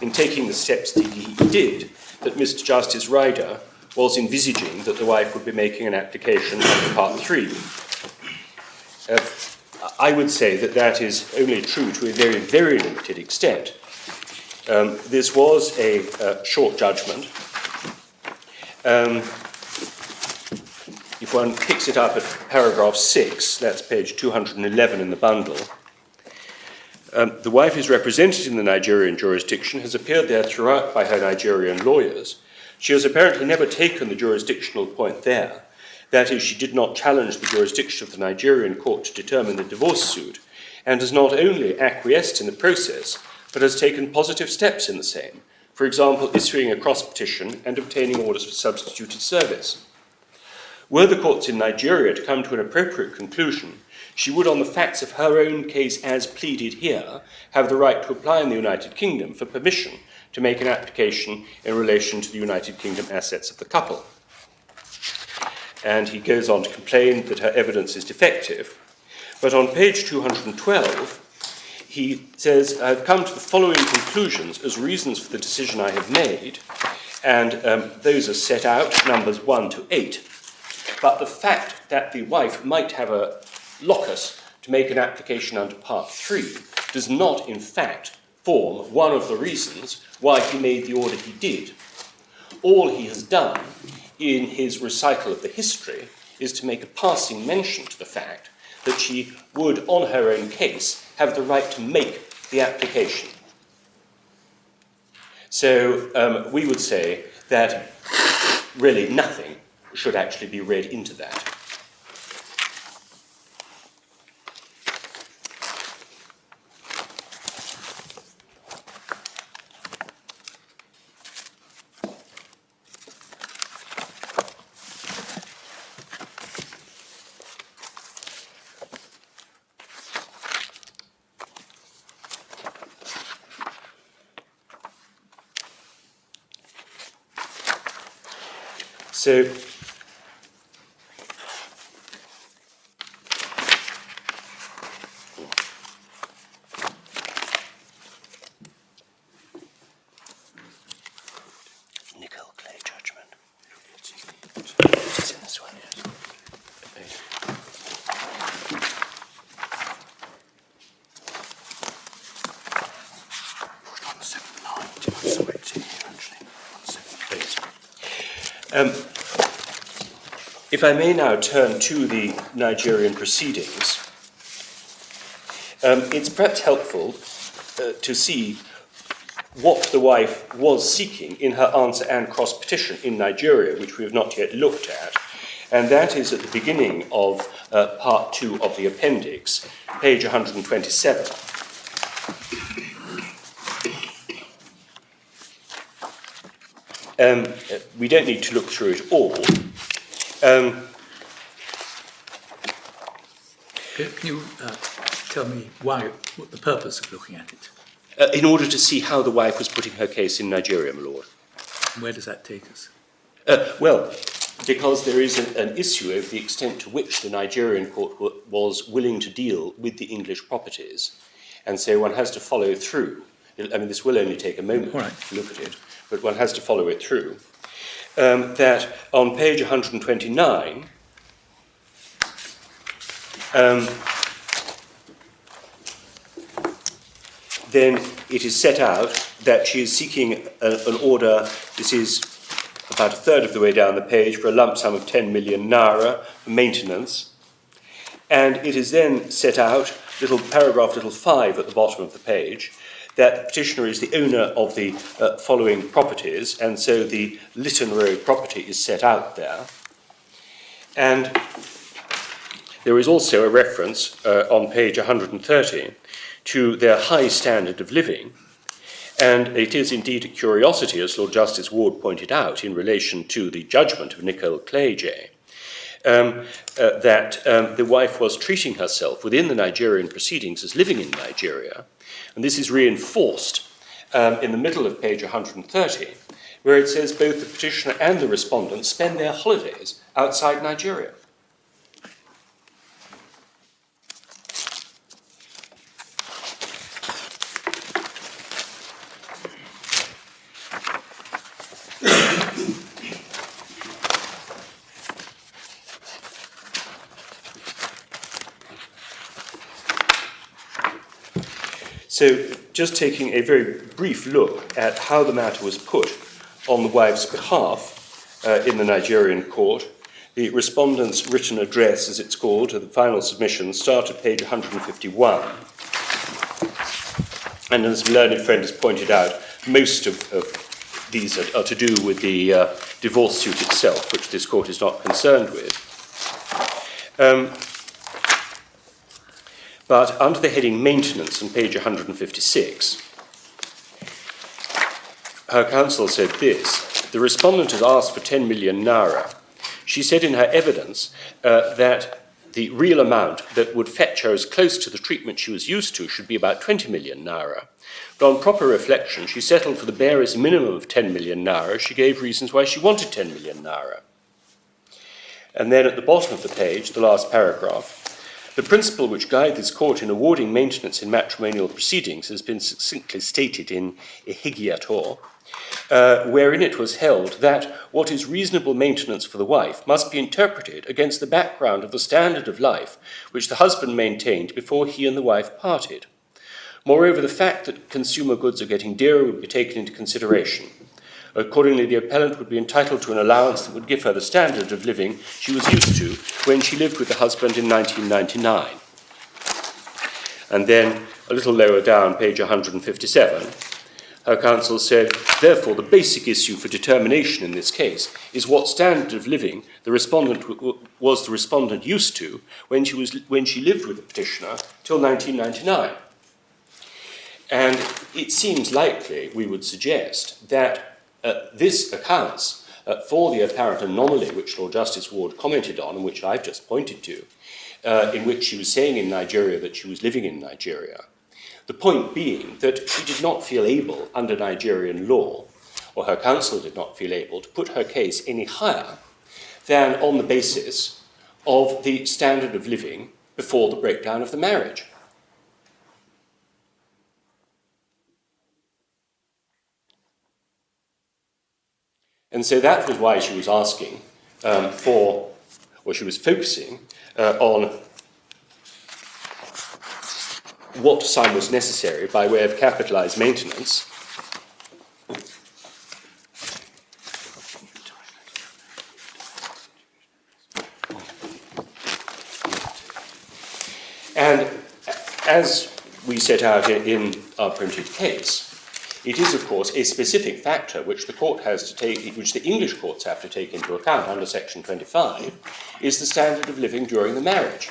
in taking the steps that he did, that Mr. Justice Ryder was envisaging that the wife would be making an application under Part 3. I would say that that is only true to a very, very limited extent. This was a short judgment. If one picks it up at paragraph 6, that's page 211 in the bundle, the wife is represented in the Nigerian jurisdiction, has appeared there throughout by her Nigerian lawyers. She has apparently never taken the jurisdictional point there. That is, she did not challenge the jurisdiction of the Nigerian court to determine the divorce suit, and has not only acquiesced in the process, but has taken positive steps in the same, for example, issuing a cross-petition and obtaining orders for substituted service. Were the courts in Nigeria to come to an appropriate conclusion, she would, on the facts of her own case as pleaded here, have the right to apply in the United Kingdom for permission to make an application in relation to the United Kingdom assets of the couple. And he goes on to complain that her evidence is defective. But on page 212, he says, I've come to the following conclusions as reasons for the decision I have made, and those are set out, numbers 1 to 8. But the fact that the wife might have a locus to make an application under Part 3 does not, in fact, form one of the reasons why he made the order he did. All he has done in his recital of the history is to make a passing mention to the fact that she would, on her own case, have the right to make the application. So we would say that really nothing should actually be read into that. So, Nicole Clay judgment. It's in this one, yes. If I may now turn to the Nigerian proceedings, it's perhaps helpful to see what the wife was seeking in her answer and cross-petition in Nigeria, which we have not yet looked at, and that is at the beginning of Part 2 of the appendix, page 127. We don't need to look through it all. Can you tell me what the purpose of looking at it? In order to see how the wife was putting her case in Nigeria, my lord. And where does that take us? Well, because there is an issue of the extent to which the Nigerian court was willing to deal with the English properties. And so one has to follow through. I mean, this will only take a moment to look at it, but one has to follow it through. That on page 129, then it is set out that she is seeking an order, this is about a third of the way down the page, for a lump sum of 10 million naira for maintenance. And it is then set out, paragraph 5 at the bottom of the page, that the petitioner is the owner of the following properties, and so the Lytton Road property is set out there. And there is also a reference on page 130 to their high standard of living, and it is indeed a curiosity, as Lord Justice Ward pointed out, in relation to the judgment of Nicole Clay, that the wife was treating herself within the Nigerian proceedings as living in Nigeria. And this is reinforced in the middle of page 130, where it says both the petitioner and the respondent spend their holidays outside Nigeria. So, just taking a very brief look at how the matter was put on the wife's behalf in the Nigerian court, the respondent's written address, as it's called, to the final submission, starts at page 151. And as the learned friend has pointed out, most of these are to do with the divorce suit itself, which this court is not concerned with. But under the heading Maintenance on page 156, her counsel said this: the respondent has asked for 10 million naira. She said in her evidence that the real amount that would fetch her as close to the treatment she was used to should be about 20 million naira. But on proper reflection, she settled for the barest minimum of 10 million naira. She gave reasons why she wanted 10 million naira. And then at the bottom of the page, the last paragraph, the principle which guides this court in awarding maintenance in matrimonial proceedings has been succinctly stated in Ehigiator, wherein it was held that what is reasonable maintenance for the wife must be interpreted against the background of the standard of life which the husband maintained before he and the wife parted. Moreover, the fact that consumer goods are getting dearer would be taken into consideration. Accordingly, the appellant would be entitled to an allowance that would give her the standard of living she was used to when she lived with the husband in 1999. And then, a little lower down, page 157, her counsel said, therefore, the basic issue for determination in this case is what standard of living the respondent was the respondent used to when she lived with the petitioner till 1999. And it seems likely, we would suggest, that this accounts for the apparent anomaly which Lord Justice Ward commented on and which I've just pointed to, in which she was saying in Nigeria that she was living in Nigeria. The point being that she did not feel able, under Nigerian law, or her counsel did not feel able, to put her case any higher than on the basis of the standard of living before the breakdown of the marriage. And so that was why she was asking she was focusing on what sum was necessary by way of capitalised maintenance and as we set out in our printed case, it is, of course, a specific factor which the court has to take, which the English courts have to take into account under Section 25, is the standard of living during the marriage.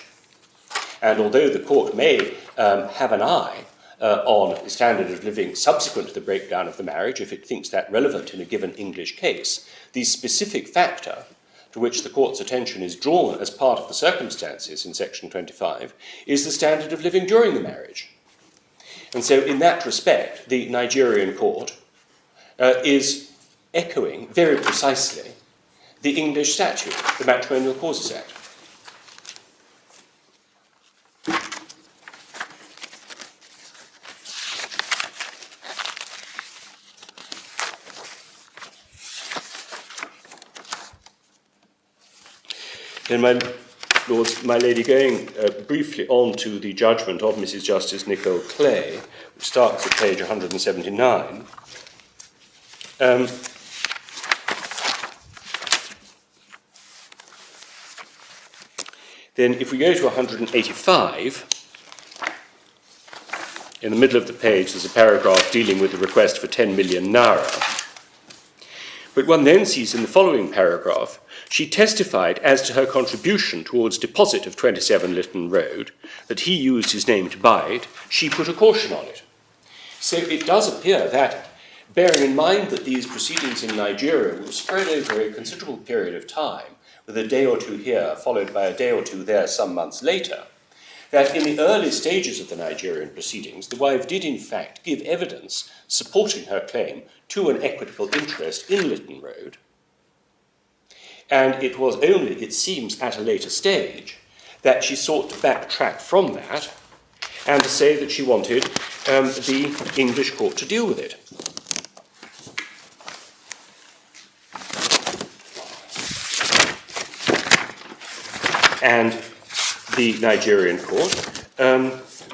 And although the court may have an eye on the standard of living subsequent to the breakdown of the marriage, if it thinks that relevant in a given English case, the specific factor to which the court's attention is drawn as part of the circumstances in Section 25 is the standard of living during the marriage. And so in that respect, the Nigerian court is echoing very precisely the English statute, the Matrimonial Causes Act. Then my lady, going briefly on to the judgment of Mrs. Justice Nicole Clay, which starts at page 179. Then if we go to 185, in the middle of the page there's a paragraph dealing with the request for 10 million naira. But one then sees in the following paragraph, she testified as to her contribution towards deposit of 27 Lytton Road, that he used his name to buy it, she put a caution on it. So it does appear that, bearing in mind that these proceedings in Nigeria will spread over a considerable period of time, with a day or two here, followed by a day or two there some months later, that in the early stages of the Nigerian proceedings, the wife did in fact give evidence supporting her claim to an equitable interest in Lytton Road. And it was only, it seems, at a later stage that she sought to backtrack from that and to say that she wanted the English court to deal with it. And the Nigerian court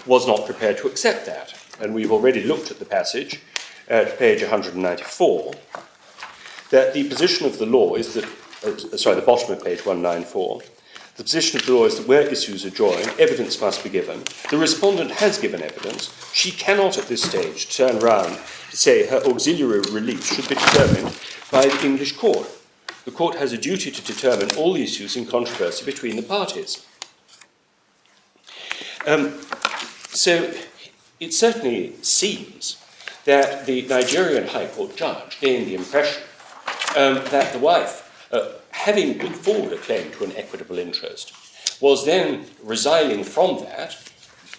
was not prepared to accept that. And we've already looked at the passage at page 194, that the position of the law is that, the bottom of page 194, the position of the law is that where issues are joined, evidence must be given. The respondent has given evidence. She cannot at this stage turn round to say her auxiliary relief should be determined by the English court. The court has a duty to determine all the issues in controversy between the parties. So it certainly seems that the Nigerian High Court judge gained the impression that the wife, having put forward a claim to an equitable interest, was then resiling from that,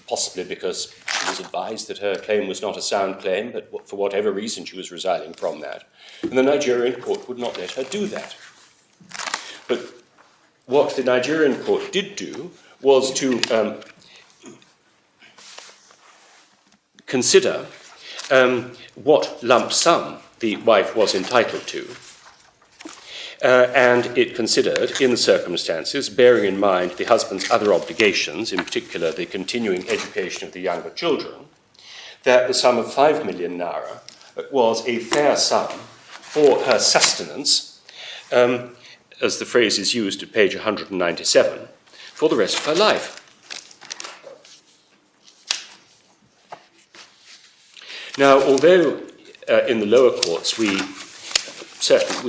possibly because she was advised that her claim was not a sound claim, but for whatever reason she was resiling from that. And the Nigerian court would not let her do that. But what the Nigerian court did do was to consider what lump sum the wife was entitled to. And it considered, in the circumstances, bearing in mind the husband's other obligations, in particular the continuing education of the younger children, that the sum of 5 million naira was a fair sum for her sustenance, as the phrase is used at page 197, for the rest of her life. Now, although in the lower courts we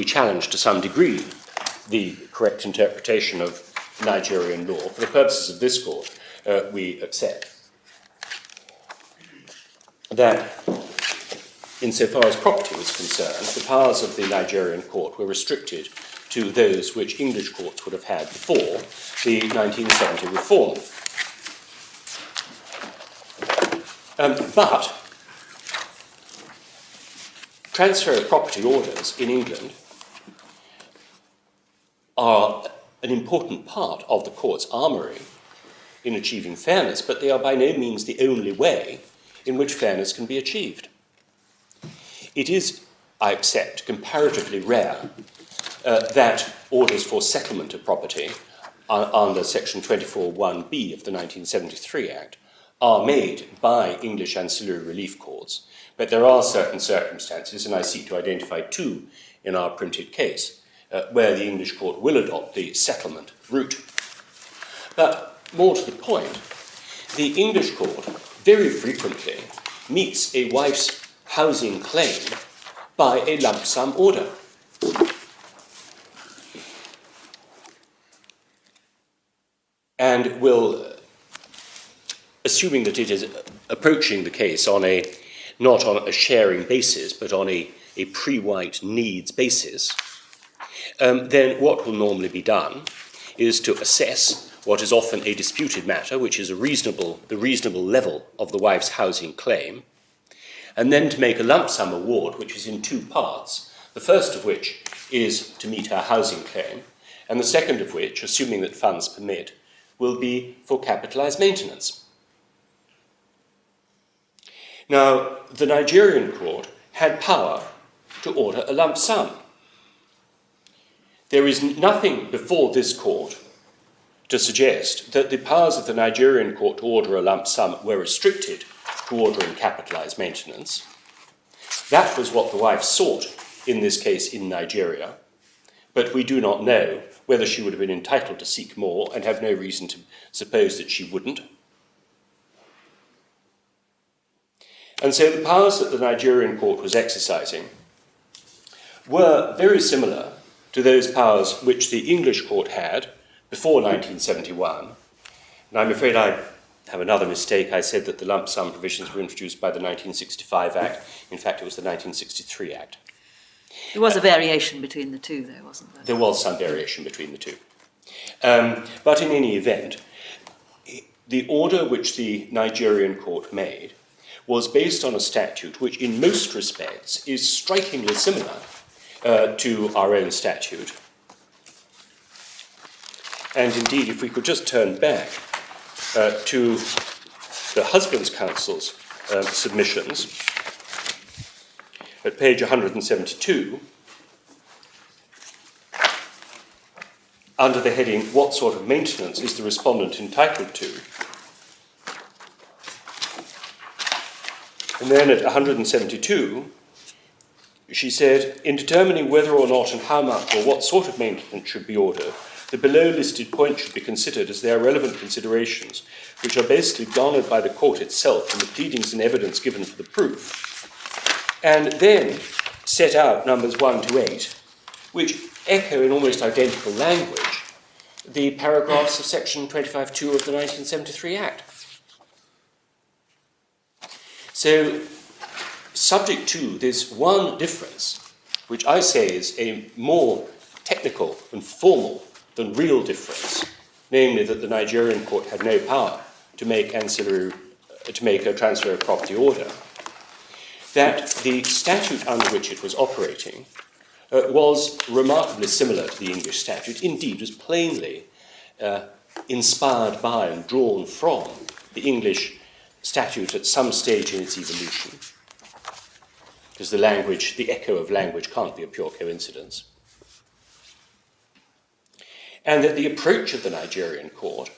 challenge to some degree the correct interpretation of Nigerian law, for the purposes of this court, we accept that insofar as property was concerned, the powers of the Nigerian court were restricted to those which English courts would have had before the 1970 reform. But transfer of property orders in England are an important part of the court's armoury in achieving fairness, but they are by no means the only way in which fairness can be achieved. It is, I accept, comparatively rare that orders for settlement of property under section 24(1)b of the 1973 Act are made by English ancillary relief courts, but there are certain circumstances, and I seek to identify two in our printed case, where the English court will adopt the settlement route. But more to the point, the English court very frequently meets a wife's housing claim by a lump sum order. And will, assuming that it is approaching the case not on a sharing basis, but on a pre-white needs basis, then what will normally be done is to assess what is often a disputed matter, which is the reasonable level of the wife's housing claim, and then to make a lump sum award, which is in two parts, the first of which is to meet her housing claim, and the second of which, assuming that funds permit, will be for capitalised maintenance. Now, the Nigerian court had power to order a lump sum. There is nothing before this court to suggest that the powers of the Nigerian court to order a lump sum were restricted to ordering capitalised maintenance. That was what the wife sought in this case in Nigeria, but we do not know whether she would have been entitled to seek more, and have no reason to suppose that she wouldn't. And so the powers that the Nigerian court was exercising were very similar to those powers which the English court had before 1971. And I'm afraid I have another mistake. I said that the lump sum provisions were introduced by the 1965 Act. In fact, it was the 1963 Act. There was a variation between the two, though, wasn't there? There was some variation between the two. But in any event, the order which the Nigerian court made was based on a statute which in most respects is strikingly similar to our own statute. And indeed, if we could just turn back to the Husband's Counsel's submissions at page 172, under the heading, "What sort of maintenance is the respondent entitled to?" And then at 172, she said, "In determining whether or not and how much or what sort of maintenance should be ordered, the below listed points should be considered as they are relevant considerations, which are basically garnered by the court itself from the pleadings and evidence given for the proof." And then set out numbers 1 to 8, which echo in almost identical language the paragraphs of section 25(2) of the 1973 Act. So, subject to this one difference, which I say is a more technical and formal than real difference, namely that the Nigerian court had no power to make a transfer of property order, that the statute under which it was operating was remarkably similar to the English statute, indeed was plainly inspired by and drawn from the English statute at some stage in its evolution, because the echo of language can't be a pure coincidence. And that the approach of the Nigerian court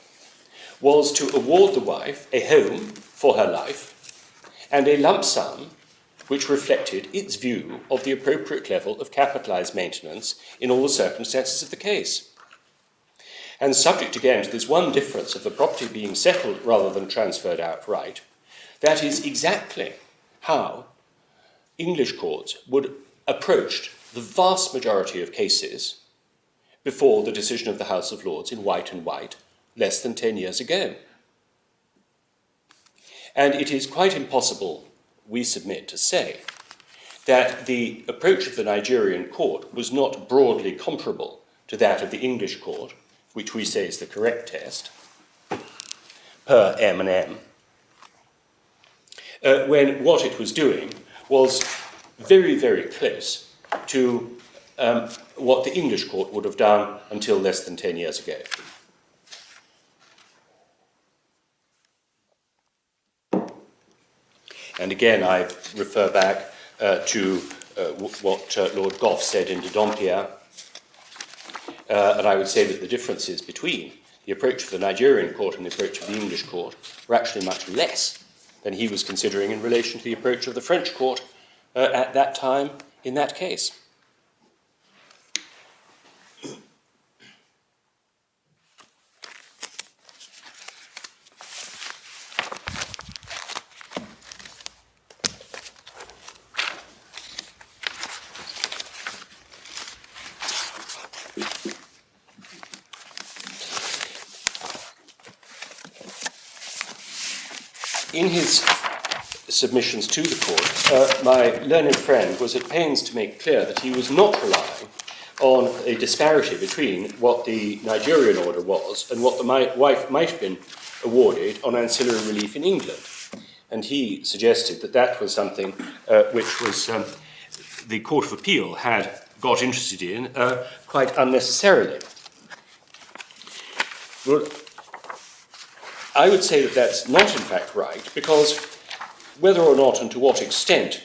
was to award the wife a home for her life and a lump sum which reflected its view of the appropriate level of capitalised maintenance in all the circumstances of the case. And subject again to this one difference of the property being settled rather than transferred outright, that is exactly how English courts would approach the vast majority of cases before the decision of the House of Lords in White and White less than 10 years ago. And it is quite impossible, we submit, to say that the approach of the Nigerian court was not broadly comparable to that of the English court, which we say is the correct test, per M and M, when what it was doing was very, very close to what the English court would have done until less than 10 years ago. And again, I refer back to what Lord Gough said in De Dampierre, and I would say that the differences between the approach of the Nigerian court and the approach of the English court were actually much less than he was considering in relation to the approach of the French court at that time in that case. In his submissions to the court, my learned friend was at pains to make clear that he was not relying on a disparity between what the Nigerian order was and what the wife might have been awarded on ancillary relief in England. And he suggested that that was something which was the Court of Appeal had got interested in quite unnecessarily. Well, I would say that that's not in fact right, because whether or not and to what extent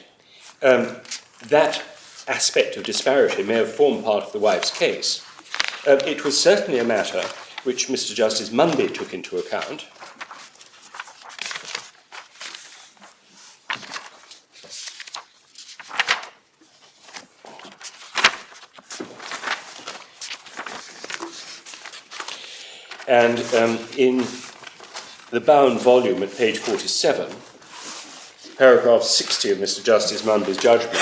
that aspect of disparity may have formed part of the wife's case, it was certainly a matter which Mr. Justice Munby took into account. And in the bound volume at page 47, paragraph 60 of Mr. Justice Munby's judgment,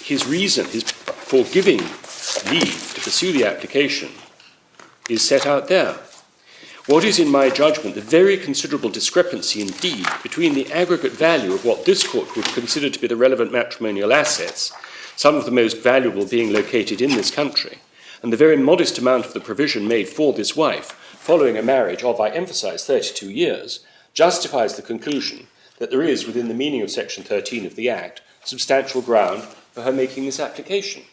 his reason for giving leave to pursue the application is set out there. What is, in my judgment, the very considerable discrepancy indeed between the aggregate value of what this court would consider to be the relevant matrimonial assets, some of the most valuable being located in this country, and the very modest amount of the provision made for this wife, following a marriage of, I emphasise, 32 years, justifies the conclusion that there is, within the meaning of Section 13 of the Act, substantial ground for her making this application.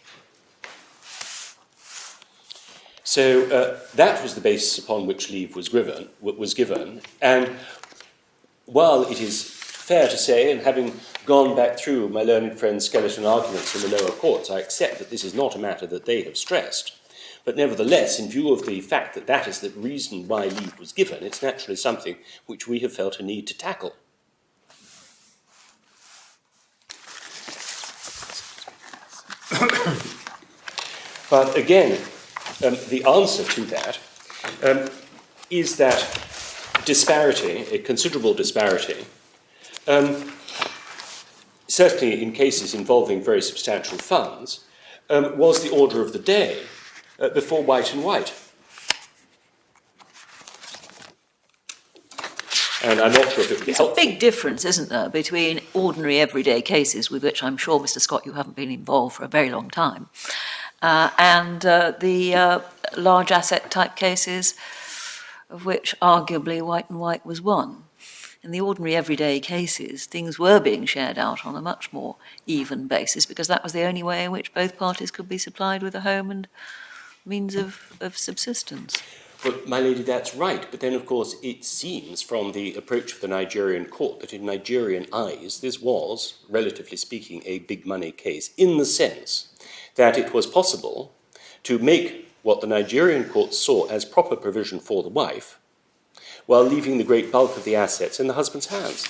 So that was the basis upon which leave was given, and while it is fair to say, and having gone back through my learned friend's skeleton arguments in the lower courts, I accept that this is not a matter that they have stressed, but nevertheless, in view of the fact that that is the reason why leave was given, it's naturally something which we have felt a need to tackle. But again, the answer to that is that disparity, a considerable disparity, certainly in cases involving very substantial funds, was the order of the day before White and White. And I'm not sure if it would be helpful. There's a big difference, isn't there, between ordinary everyday cases, with which I'm sure, Mr. Scott, you haven't been involved for a very long time, and the large asset type cases, of which arguably White and White was one. In the ordinary everyday cases, things were being shared out on a much more even basis, because that was the only way in which both parties could be supplied with a home and means of subsistence. Well, my lady, that's right. But then, of course, it seems from the approach of the Nigerian court that in Nigerian eyes, this was, relatively speaking, a big money case, in the sense that it was possible to make what the Nigerian court saw as proper provision for the wife, while leaving the great bulk of the assets in the husband's hands.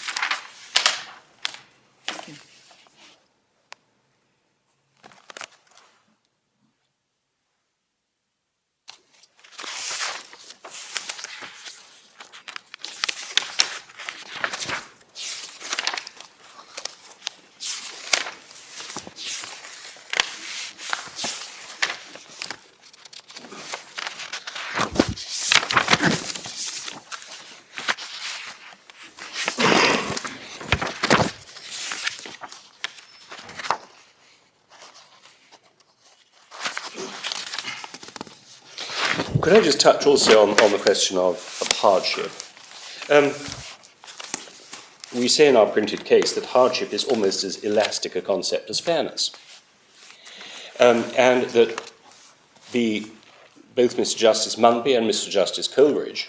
Could I just touch also on the question of hardship? We say in our printed case that hardship is almost as elastic a concept as fairness. And that both Mr. Justice Munby and Mr. Justice Coleridge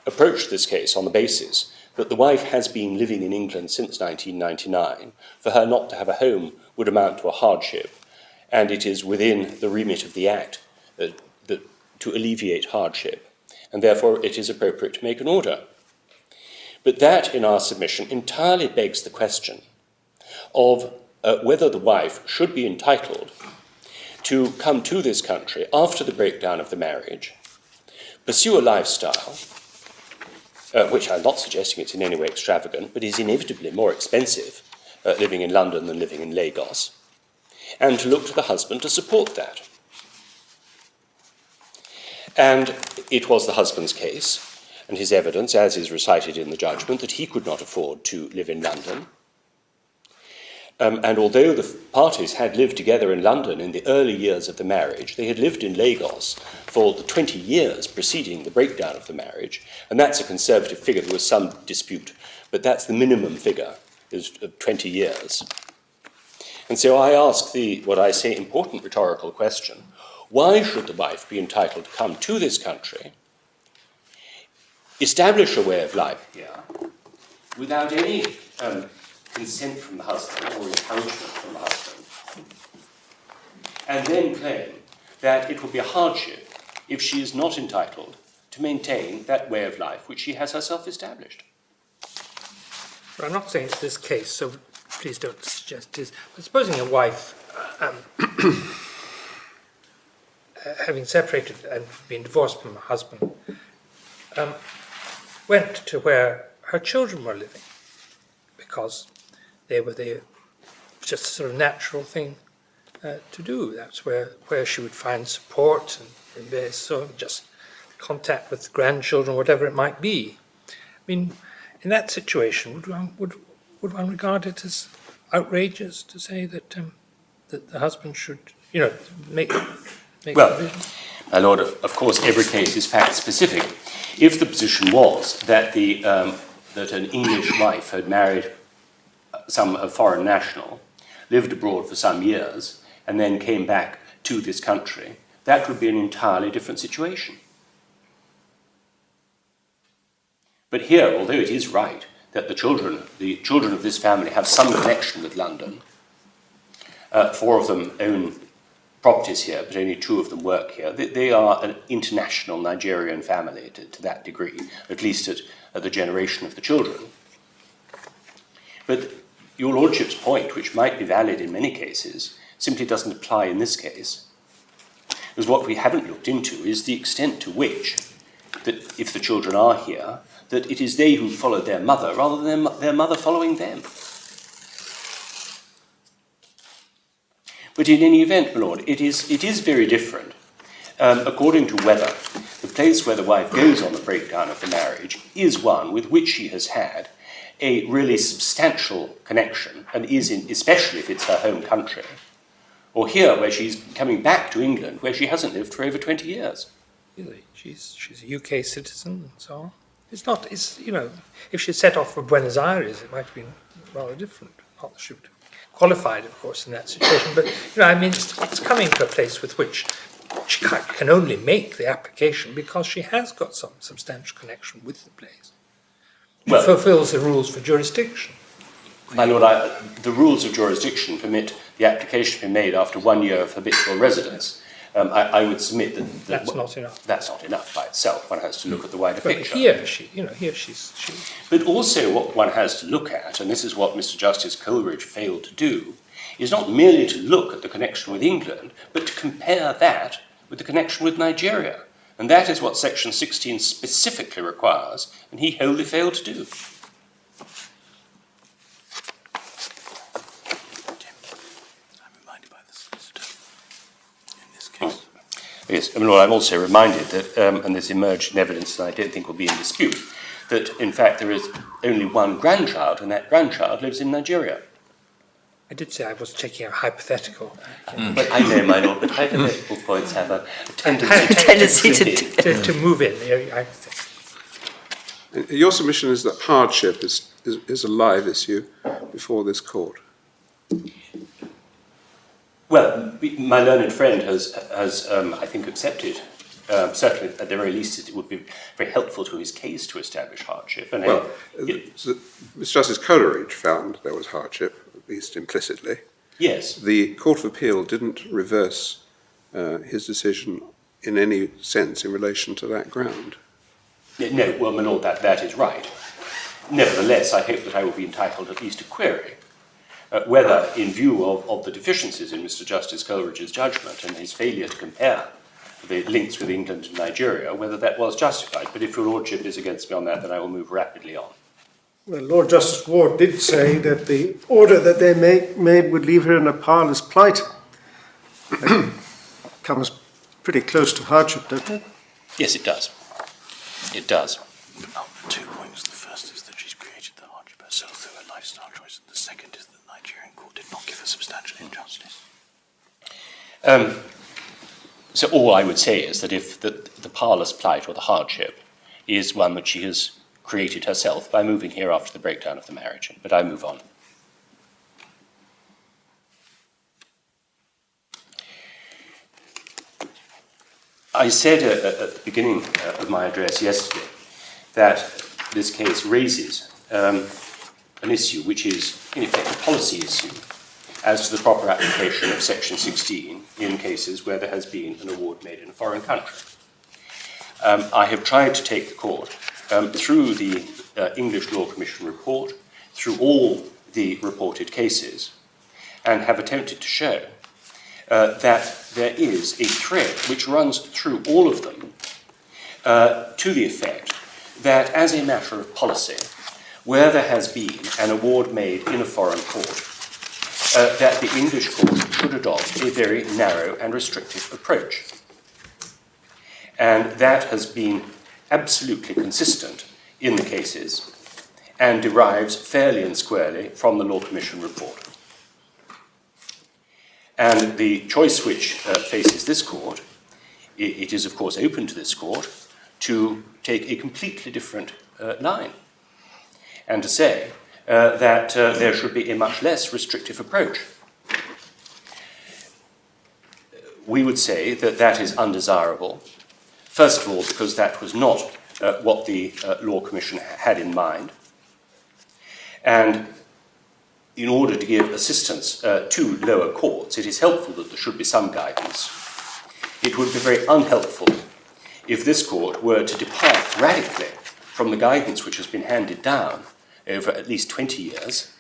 approached this case on the basis that the wife has been living in England since 1999. For her not to have a home would amount to a hardship, and it is within the remit of the Act to alleviate hardship, and therefore it is appropriate to make an order. But that, in our submission, entirely begs the question of whether the wife should be entitled to come to this country after the breakdown of the marriage, pursue a lifestyle, which I'm not suggesting it's in any way extravagant, but is inevitably more expensive living in London than living in Lagos, and to look to the husband to support that. And it was the husband's case, and his evidence, as is recited in the judgment, that he could not afford to live in London. And although the parties had lived together in London in the early years of the marriage, they had lived in Lagos for the 20 years preceding the breakdown of the marriage, and that's a conservative figure. There was some dispute, but that's the minimum figure, is 20 years. And so I ask what I say, important rhetorical question: why should the wife be entitled to come to this country, establish a way of life here, without any consent from the husband or encouragement from the husband, and then claim that it would be a hardship if she is not entitled to maintain that way of life which she has herself established? Well, I'm not saying it's this case, so please don't suggest it is. But supposing a wife, having separated and been divorced from her husband, went to where her children were living, because they were just a sort of natural thing to do. That's where she would find support and so just contact with grandchildren, whatever it might be. I mean, in that situation, would one regard it as outrageous to say that that the husband should, make Well, provision? my lord, of course, every case is fact-specific. If the position was that that an English wife had married a foreign national, lived abroad for some years, and then came back to this country, that would be an entirely different situation. But here, although it is right that the children of this family have some connection with London, 4 of them own properties here, but only 2 of them work here. They are an international Nigerian family to that degree, at least at the generation of the children. But your lordship's point, which might be valid in many cases, simply doesn't apply in this case. Because what we haven't looked into is the extent to which, that if the children are here, that it is they who followed their mother rather than their mother following them. But in any event, my lord, it is very different according to whether the place where the wife goes on the breakdown of the marriage is one with which she has had a really substantial connection, and is in, especially if it's her home country, or here where she's coming back to England where she hasn't lived for over 20 years. Really, she's a UK citizen and so on. It's if she set off for Buenos Aires, it might have been rather different. Not that she would have qualified, of course, in that situation. But it's coming to a place with which she can only make the application because she has got some substantial connection with the place. She fulfills the rules for jurisdiction. My lord, the rules of jurisdiction permit the application to be made after 1 year of habitual residence. I would submit that That's not enough. That's not enough by itself. One has to look at the wider But picture. here she's. But also what one has to look at, and this is what Mr. Justice Coleridge failed to do, is not merely to look at the connection with England, but to compare that with the connection with Nigeria. And that is what Section 16 specifically requires, and he wholly failed to do. Yes, my lord, I'm also reminded that, and this emerged in evidence and I don't think will be in dispute, that in fact there is only one grandchild, and that grandchild lives in Nigeria. I did say I was checking a hypothetical. But I know, my lord, but hypothetical points have a tendency to move in. I think. Your submission is that hardship is a live issue before this court. Well, my learned friend has I think, accepted, certainly at the very least, it would be very helpful to his case to establish hardship. And Mr. Justice Coleridge found there was hardship, at least implicitly. Yes. The Court of Appeal didn't reverse his decision in any sense in relation to that ground. No, well, my lord, that is right. Nevertheless, I hope that I will be entitled at least to query whether, in view of the deficiencies in Mr. Justice Coleridge's judgment and his failure to compare the links with England and Nigeria, whether that was justified. But if your lordship is against me on that, then I will move rapidly on. Well, Lord Justice Ward did say that the order that they made would leave her in a powerless plight. That comes pretty close to hardship, doesn't it? Yes, it does. It does. 2 points. The first is that she's created the hardship herself through her lifestyle choice, and the second is that the Nigerian court did not give her substantial injustice. So all I would say is that if the powerless plight or the hardship is one that she has created herself by moving here after the breakdown of the marriage, but I move on. I said at the beginning of my address yesterday that this case raises an issue which is, in effect, a policy issue as to the proper application of Section 16 in cases where there has been an award made in a foreign country. I have tried to take the court through the English Law Commission report, through all the reported cases, and have attempted to show that there is a thread which runs through all of them to the effect that, as a matter of policy, where there has been an award made in a foreign court, that the English court should adopt a very narrow and restrictive approach. And that has been absolutely consistent in the cases and derives fairly and squarely from the Law Commission report. And the choice which faces this court, it is of course open to this court to take a completely different line and to say that there should be a much less restrictive approach. We would say that that is undesirable, first of all because that was not what the Law Commission had in mind, and in order to give assistance to lower courts, it is helpful that there should be some guidance. It would be very unhelpful if this court were to depart radically from the guidance which has been handed down over at least 20 years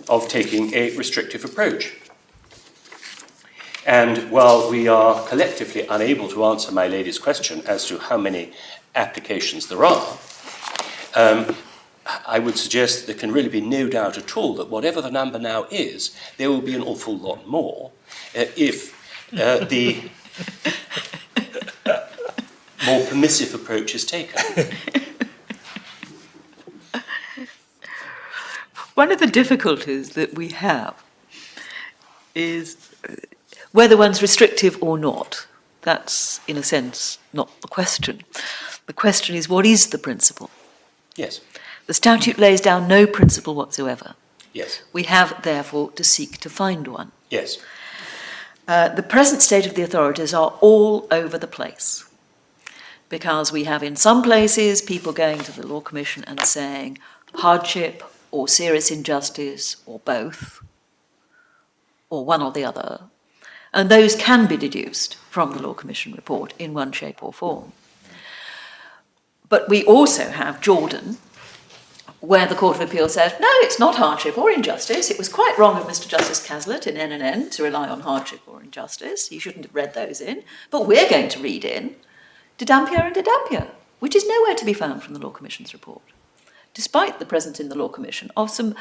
of taking a restrictive approach. And while we are collectively unable to answer my lady's question as to how many applications there are, I would suggest that there can really be no doubt at all that whatever the number now is, there will be an awful lot more if the more permissive approach is taken. One of the difficulties that we have is whether one's restrictive or not. That's, in a sense, not the question. The question is, what is the principle? Yes. The statute lays down no principle whatsoever. Yes. We have, therefore, to seek to find one. Yes. The present state of the authorities are all over the place, because we have in some places people going to the Law Commission and saying hardship or serious injustice or both, or one or the other, and those can be deduced from the Law Commission report in one shape or form. But we also have Jordan, where the Court of Appeal says, no, it's not hardship or injustice. It was quite wrong of Mr. Justice Caslett in NNN to rely on hardship or injustice. He shouldn't have read those in. But we're going to read in de Dampierre and de Dampierre, which is nowhere to be found from the Law Commission's report, despite the presence in the Law Commission of some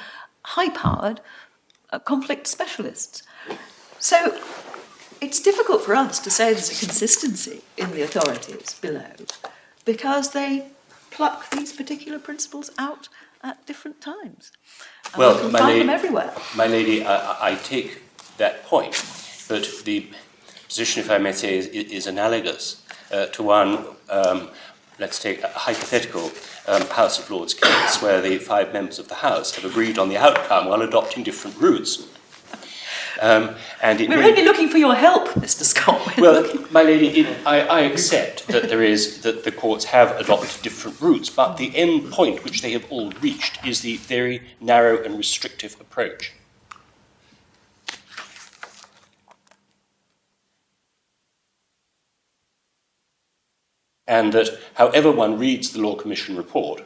high-powered conflict specialists. So it's difficult for us to say there's a consistency in the authorities below, because they pluck these particular principles out at different times. And well, we can find them everywhere. My lady, I take that point, but the position, if I may say, is analogous to one, let's take a hypothetical House of Lords case where the 5 members of the House have agreed on the outcome while adopting different routes. And We're only looking for your help, Mr. Scott. Well, my lady, I accept that that the courts have adopted different routes, but the end point which they have all reached is the very narrow and restrictive approach. And that however one reads the Law Commission report,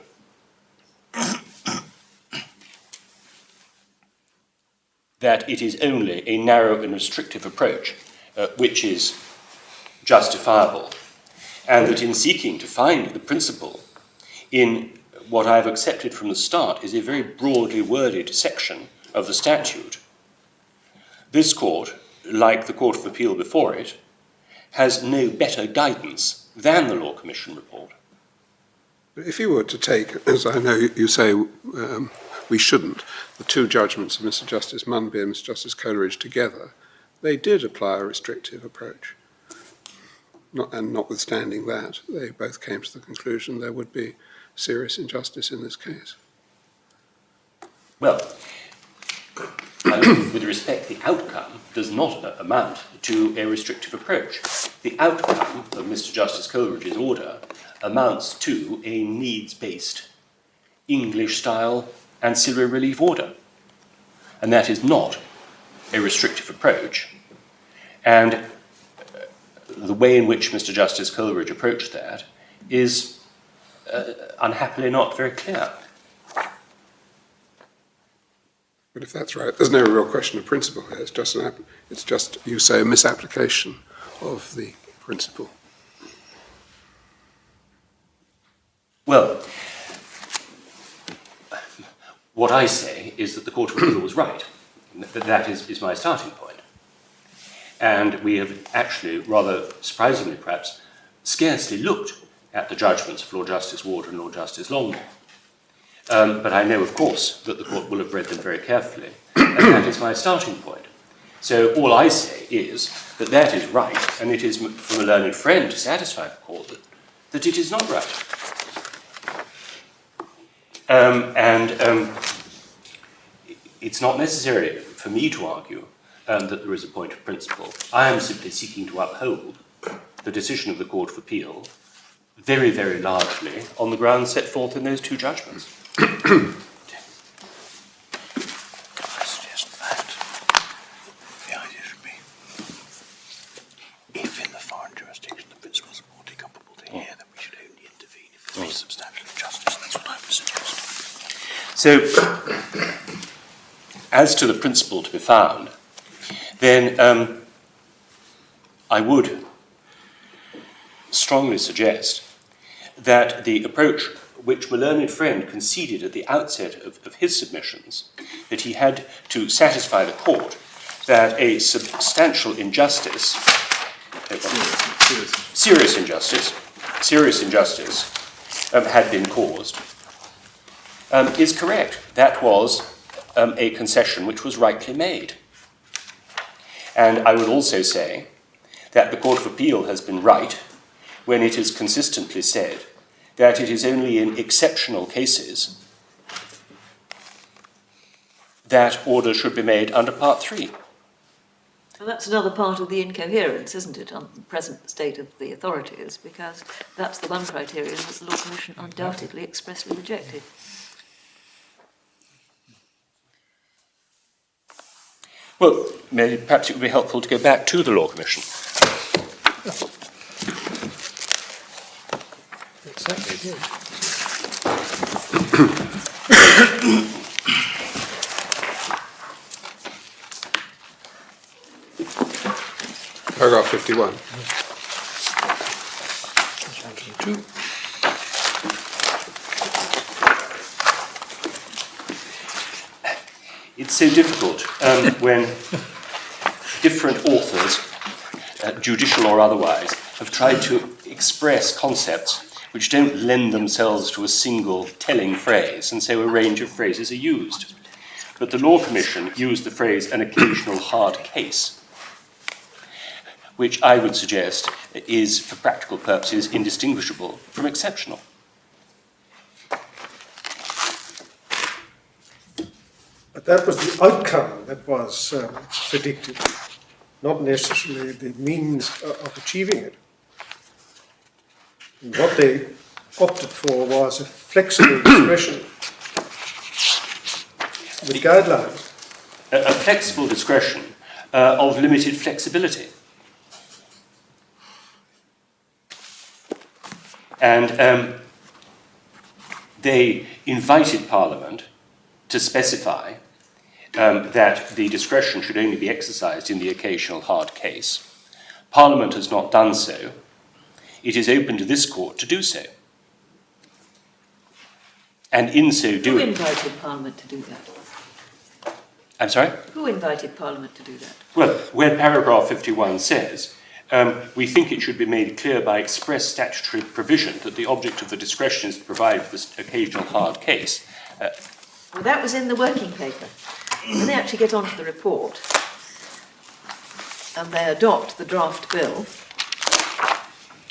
that it is only a narrow and restrictive approach which is justifiable, and that in seeking to find the principle in what I have accepted from the start is a very broadly worded section of the statute, this court, like the Court of Appeal before it, has no better guidance than the Law Commission report. If you were to take, as I know you say we shouldn't, the 2 judgments of Mr. Justice Munby and Mr. Justice Coleridge together, they did apply a restrictive approach. And notwithstanding that, they both came to the conclusion there would be serious injustice in this case. Well, with respect, the outcome does not amount to a restrictive approach. The outcome of Mr. Justice Coleridge's order amounts to a needs-based English-style ancillary relief order. And that is not a restrictive approach. And the way in which Mr. Justice Coleridge approached that is unhappily not very clear. But if that's right, there's no real question of principle here. It's just, you say, a misapplication of the principle. Well, what I say is that the Court of Appeal was right. That is my starting point. And we have actually, rather surprisingly perhaps, scarcely looked at the judgments of Lord Justice Ward and Lord Justice Longmore. But I know, of course, that the court will have read them very carefully, and that is my starting point. So all I say is that that is right, and it is from a learned friend to satisfy the court that it is not right. It's not necessary for me to argue that there is a point of principle. I am simply seeking to uphold the decision of the Court of Appeal very, very largely on the grounds set forth in those two judgments. I suggest that the idea should be, if in the foreign jurisdiction the principles are more decouplable to here, then we should only intervene if there's substantial injustice. That's what I would suggest. So, as to the principle to be found, then I would strongly suggest that the approach which my learned friend conceded at the outset of his submissions, that he had to satisfy the court that a substantial injustice, serious injustice had been caused, is correct. That was a concession which was rightly made. And I would also say that the Court of Appeal has been right when it has consistently said that it is only in exceptional cases that order should be made under Part 3. Well, that's another part of the incoherence, isn't it, on the present state of the authorities, because that's the one criterion that the Law Commission undoubtedly expressly rejected. Well, maybe perhaps it would be helpful to go back to the Law Commission. Exactly. Paragraph 51. It's so difficult when different authors, judicial or otherwise, have tried to express concepts which don't lend themselves to a single telling phrase, and so a range of phrases are used. But the Law Commission used the phrase an occasional hard case, which I would suggest is, for practical purposes, indistinguishable from exceptional. But that was the outcome that was predicted, not necessarily the means of achieving it. And what they opted for was a flexible discretion with guidelines. A flexible discretion of limited flexibility. And they invited Parliament to specify that the discretion should only be exercised in the occasional hard case. Parliament has not done so. It is open to this court to do so. And in so doing... Who invited Parliament to do that? I'm sorry? Who invited Parliament to do that? Well, when paragraph 51 says, we think it should be made clear by express statutory provision that the object of the discretion is to provide for this occasional hard case. Well, that was in the working paper. When they actually get onto the report and they adopt the draft bill,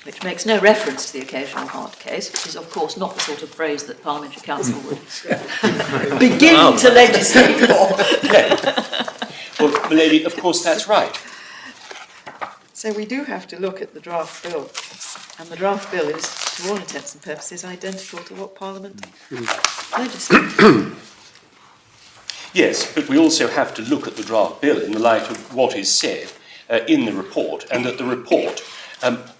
which makes no reference to the occasional hard case, which is, of course, not the sort of phrase that Parliamentary Council would begin to legislate for. Well, my lady, of course that's right. So we do have to look at the draft bill, and the draft bill is, to all intents and purposes, identical to what Parliament legislated. Yes, but we also have to look at the draft bill in the light of what is said in the report, and that the report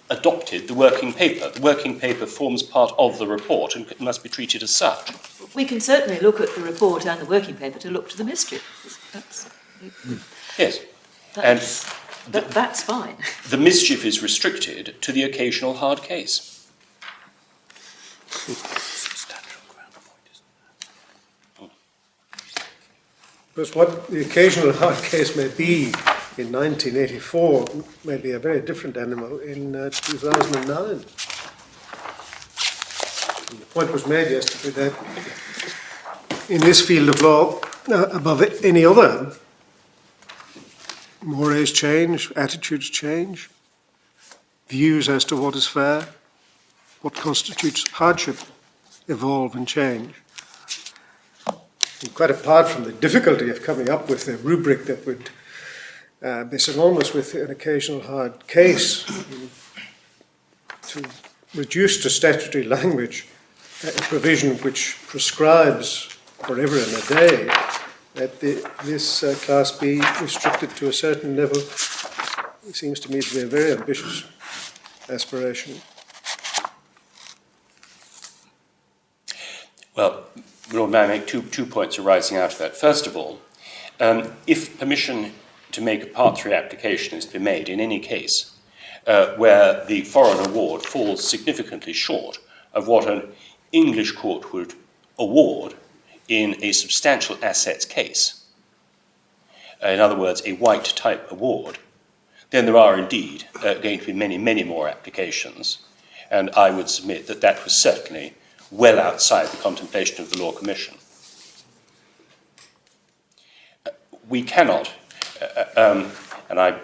adopted the working paper. The working paper forms part of the report and must be treated as such. We can certainly look at the report and the working paper to look to the mischief. Yes. That's fine. The mischief is restricted to the occasional hard case. Because what the occasional hard case may be in 1984 may be a very different animal in 2009. And the point was made yesterday that in this field of law, above any other, mores change, attitudes change, views as to what is fair, what constitutes hardship evolve and change. And quite apart from the difficulty of coming up with a rubric that would be synonymous with an occasional hard case, to reduce to statutory language a provision which prescribes forever and a day that this class be restricted to a certain level, it seems to me to be a very ambitious aspiration. Well, Lord Mayor, I make two points arising out of that. First of all, if permission to make a Part 3 application is to be made in any case where the foreign award falls significantly short of what an English court would award in a substantial assets case, in other words, a white type award, then there are indeed going to be many, many more applications. And I would submit that that was certainly well outside the contemplation of the Law Commission. We cannot, and I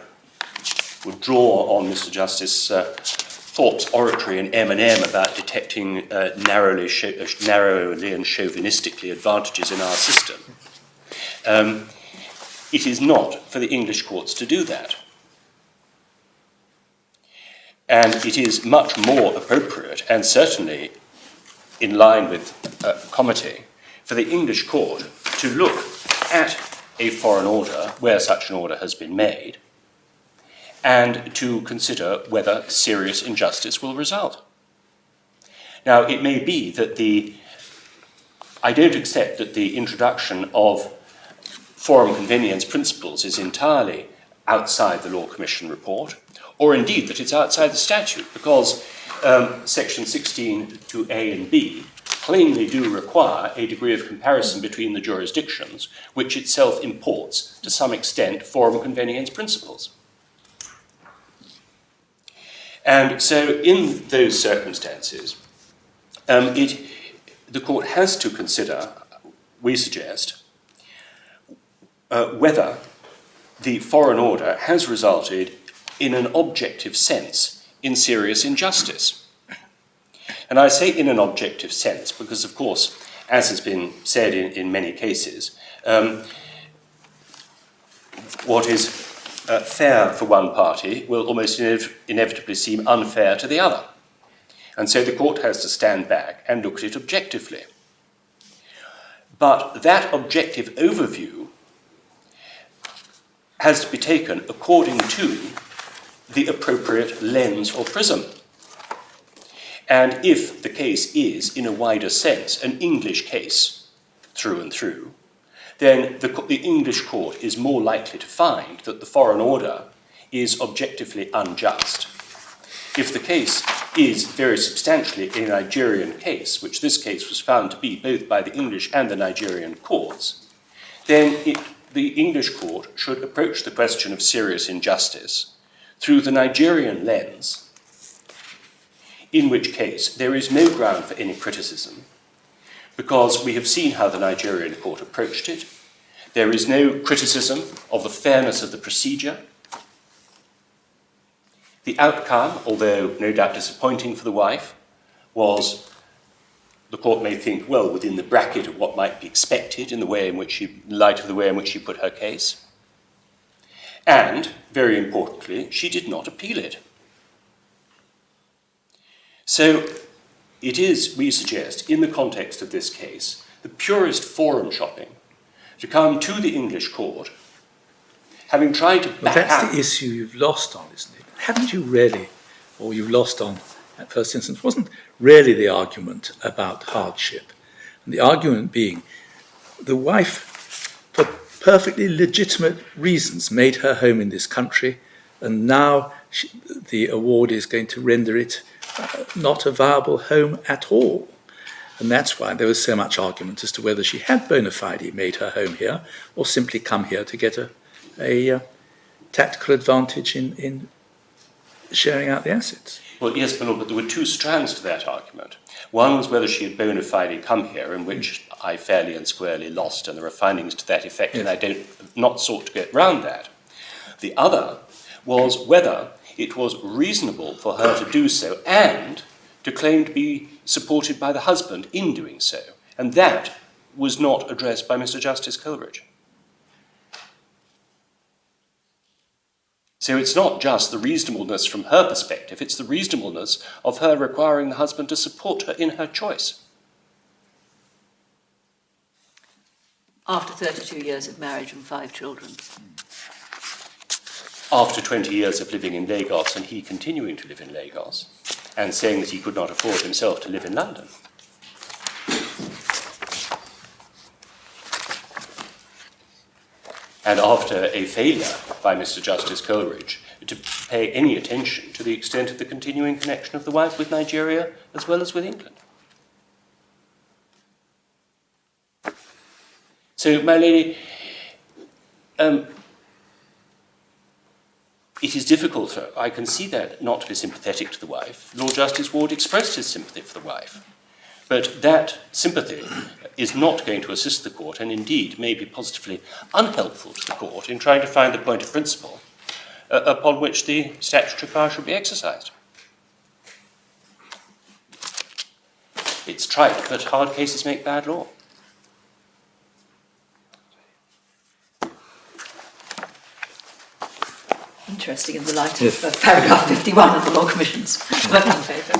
would draw on Mr. Justice Thorpe's oratory in M&M about detecting narrowly and chauvinistically advantages in our system. It is not for the English courts to do that. And it is much more appropriate, and certainly in line with comity, for the English court to look at a foreign order where such an order has been made and to consider whether serious injustice will result. Now, it may be that I don't accept that the introduction of forum convenience principles is entirely outside the Law Commission report, or indeed that it's outside the statute, because Section 16 to A and B plainly do require a degree of comparison between the jurisdictions, which itself imports, to some extent, forum convenience principles. And so in those circumstances, the court has to consider, we suggest, whether the foreign order has resulted in an objective sense in serious injustice. And I say in an objective sense because, of course, as has been said in many cases, what is fair for one party will almost inevitably seem unfair to the other. And so the court has to stand back and look at it objectively. But that objective overview has to be taken according to the appropriate lens or prism. And if the case is, in a wider sense, an English case through and through, then the English court is more likely to find that the foreign order is objectively unjust. If the case is very substantially a Nigerian case, which this case was found to be both by the English and the Nigerian courts, then the English court should approach the question of serious injustice through the Nigerian lens, in which case there is no ground for any criticism, because we have seen how the Nigerian court approached it. There is no criticism of the fairness of the procedure. The outcome, although no doubt disappointing for the wife, was, the court may think, well, within the bracket of what might be expected in light of the way in which she put her case. And, very importantly, she did not appeal it. So it is, we suggest, in the context of this case, the purest forum shopping to come to the English court, having tried to back out... That's the issue you've lost on, isn't it? Haven't you really, or you've lost on at first instance, wasn't really the argument about hardship. And the argument being the wife, for perfectly legitimate reasons, made her home in this country, and now the award is going to render it not a viable home at all. And that's why there was so much argument as to whether she had bona fide made her home here or simply come here to get tactical advantage in sharing out the assets. Well, yes, my lord, but there were two strands to that argument. One was whether she had bona fide come here, in which I fairly and squarely lost, and there are findings to that effect, and I don't not sought to get round that. The other was whether it was reasonable for her to do so and to claim to be supported by the husband in doing so. And that was not addressed by Mr. Justice Coleridge. So it's not just the reasonableness from her perspective, it's the reasonableness of her requiring the husband to support her in her choice. After 32 years of marriage and 5 children. After 20 years of living in Lagos and he continuing to live in Lagos and saying that he could not afford himself to live in London. And after a failure by Mr. Justice Coleridge to pay any attention to the extent of the continuing connection of the wife with Nigeria as well as with England. So, my lady, it is difficult, I can see that, not to be sympathetic to the wife. Lord Justice Ward expressed his sympathy for the wife. But that sympathy is not going to assist the court, and indeed may be positively unhelpful to the court in trying to find the point of principle upon which the statutory power should be exercised. It's trite, but hard cases make bad law. Interesting in the light of paragraph 51 of the Law Commission's working paper.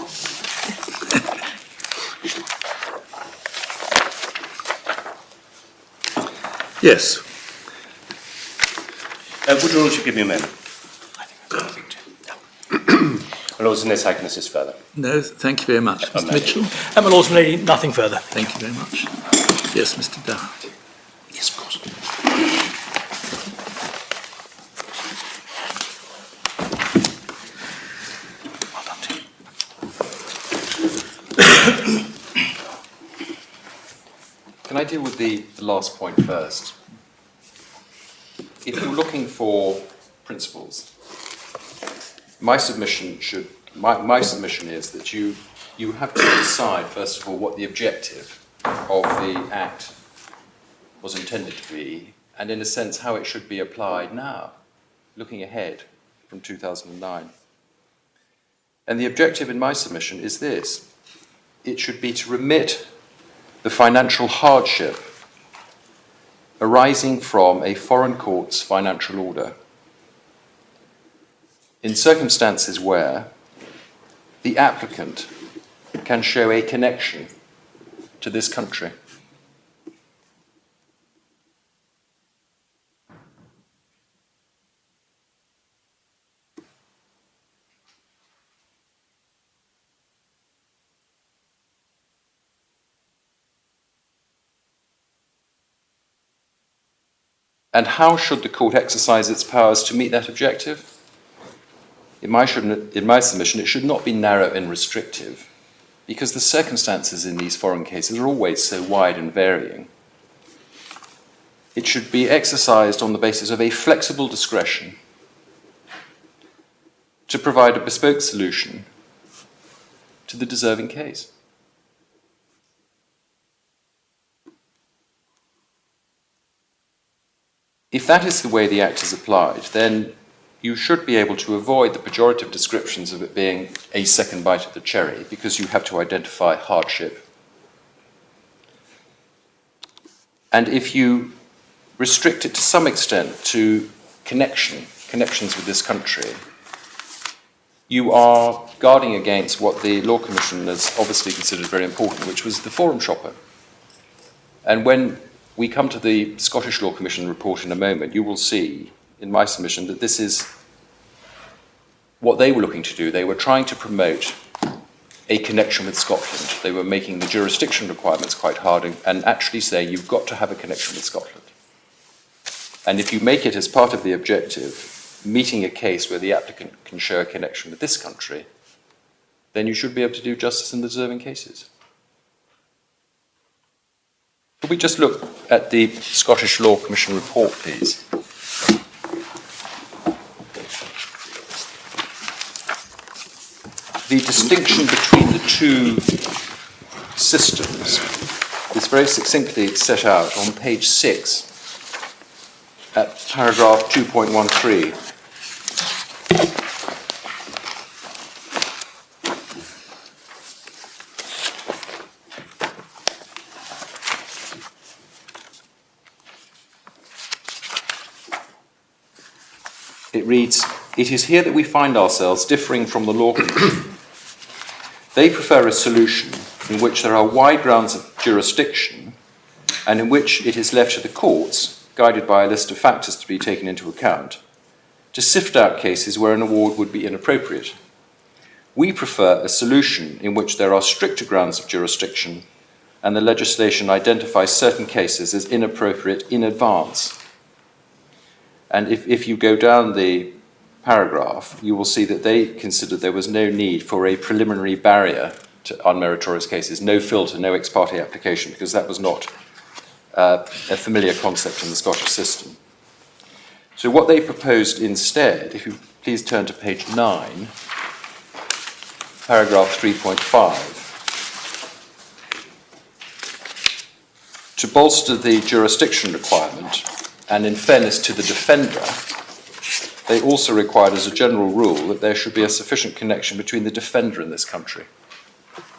Yes. Would your Lordship give me a moment? My Lords, unless I can assist further. No, thank you very much. Mr. Mitchell? My Lords and Lady, nothing further. Thank you very much. Yes, Mr. Dowd. Yes, of course. Well done, Tim. Can I deal with the last point first? If you're looking for principles, my submission is that you have to decide, first of all, what the objective of the Act was intended to be, and in a sense how it should be applied now, looking ahead from 2009. And the objective in my submission is this: it should be to remit the financial hardship arising from a foreign court's financial order in circumstances where the applicant can show a connection to this country. And how should the court exercise its powers to meet that objective? In my submission, it should not be narrow and restrictive, because the circumstances in these foreign cases are always so wide and varying. It should be exercised on the basis of a flexible discretion to provide a bespoke solution to the deserving case. If that is the way the Act is applied, then you should be able to avoid the pejorative descriptions of it being a second bite at the cherry, because you have to identify hardship. And if you restrict it to some extent to connections with this country, you are guarding against what the Law Commission has obviously considered very important, which was the forum shopper. And when we come to the Scottish Law Commission report in a moment, you will see in my submission that this is what they were looking to do. They were trying to promote a connection with Scotland. They were making the jurisdiction requirements quite hard and actually say you've got to have a connection with Scotland. And if you make it as part of the objective, meeting a case where the applicant can show a connection with this country, then you should be able to do justice in the deserving cases. Could we just look at the Scottish Law Commission report, please? the distinction between the two systems is very succinctly set out on page 6 at paragraph 2.13. It reads, "It is here that we find ourselves differing from the Law Commission. They prefer a solution in which there are wide grounds of jurisdiction and in which it is left to the courts, guided by a list of factors to be taken into account, to sift out cases where an award would be inappropriate. We prefer a solution in which there are stricter grounds of jurisdiction and the legislation identifies certain cases as inappropriate in advance." And if you go down the paragraph, you will see that they considered there was no need for a preliminary barrier to unmeritorious cases, no filter, no ex parte application, because that was not a familiar concept in the Scottish system. So what they proposed instead, if you please turn to page 9, paragraph 3.5, to bolster the jurisdiction requirement, and in fairness to the defender, they also required as a general rule that there should be a sufficient connection between the defender in this country.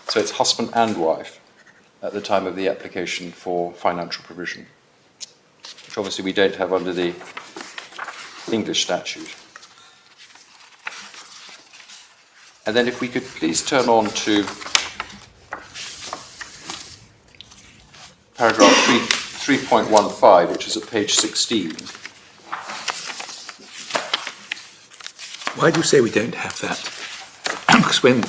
So it's husband and wife at the time of the application for financial provision, which obviously we don't have under the English statute. And then if we could please turn on to paragraph 3.15, which is at page 16. Why do you say we don't have that? Because when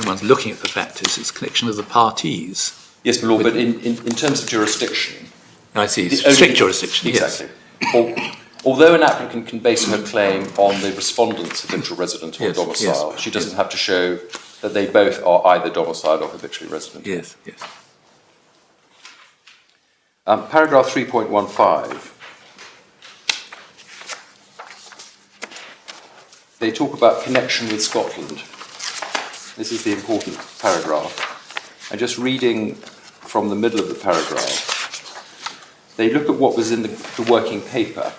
one's looking at the factors, it's connection of the parties. Yes, my lord, but in terms of jurisdiction... I see, strict jurisdiction, exactly. Yes. Although an applicant can base her claim on the respondent's habitual resident or domicile, she doesn't have to show that they both are either domiciled or habitually resident. Yes, yes. Paragraph 3.15. They talk about connection with Scotland. This is the important paragraph. And just reading from the middle of the paragraph, they look at what was in the working paper.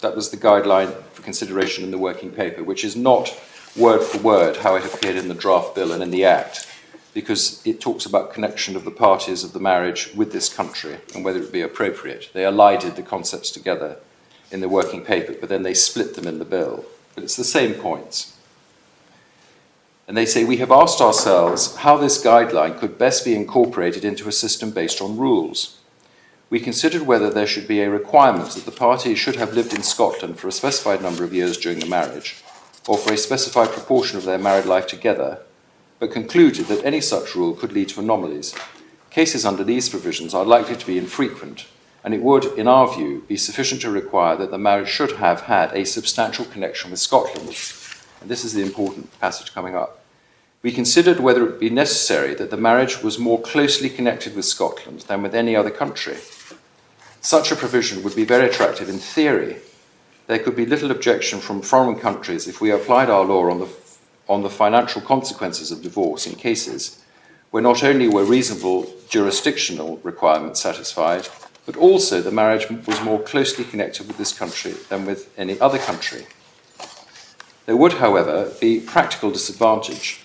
That was the guideline for consideration in the working paper, which is not word for word how it appeared in the draft bill and in the Act, because it talks about connection of the parties of the marriage with this country and whether it be appropriate. They elided the concepts together in the working paper, but then they split them in the bill. But it's the same points. And they say, we have asked ourselves how this guideline could best be incorporated into a system based on rules. We considered whether there should be a requirement that the parties should have lived in Scotland for a specified number of years during the marriage, or for a specified proportion of their married life together, but concluded that any such rule could lead to anomalies. Cases under these provisions are likely to be infrequent, and it would, in our view, be sufficient to require that the marriage should have had a substantial connection with Scotland. And this is the important passage coming up. We considered whether it would be necessary that the marriage was more closely connected with Scotland than with any other country. Such a provision would be very attractive in theory. There could be little objection from foreign countries if we applied our law on the financial consequences of divorce in cases where not only were reasonable jurisdictional requirements satisfied, but also the marriage was more closely connected with this country than with any other country. There would, however, be practical disadvantages.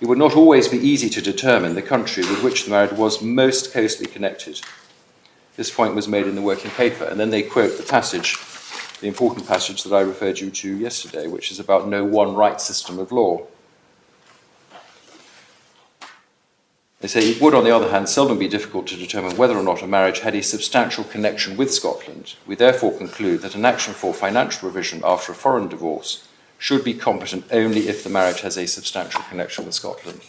It would not always be easy to determine the country with which the marriage was most closely connected. This point was made in the working paper, and then they quote the passage, the important passage that I referred you to yesterday, which is about no one right system of law. They say it would, on the other hand, seldom be difficult to determine whether or not a marriage had a substantial connection with Scotland. We therefore conclude that an action for financial provision after a foreign divorce should be competent only if the marriage has a substantial connection with Scotland.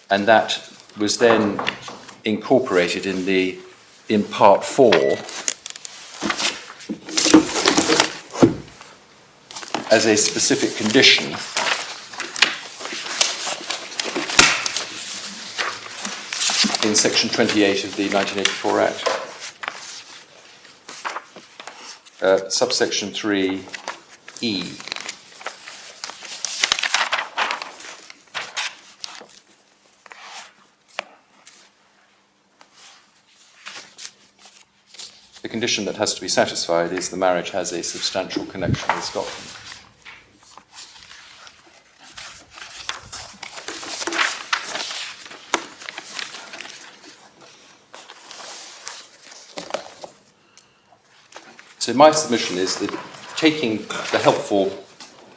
And that was then incorporated in Part 4 as a specific condition in Section 28 of the 1984 Act. Subsection 3, E. The condition that has to be satisfied is the marriage has a substantial connection with Scotland. So my submission is that taking the helpful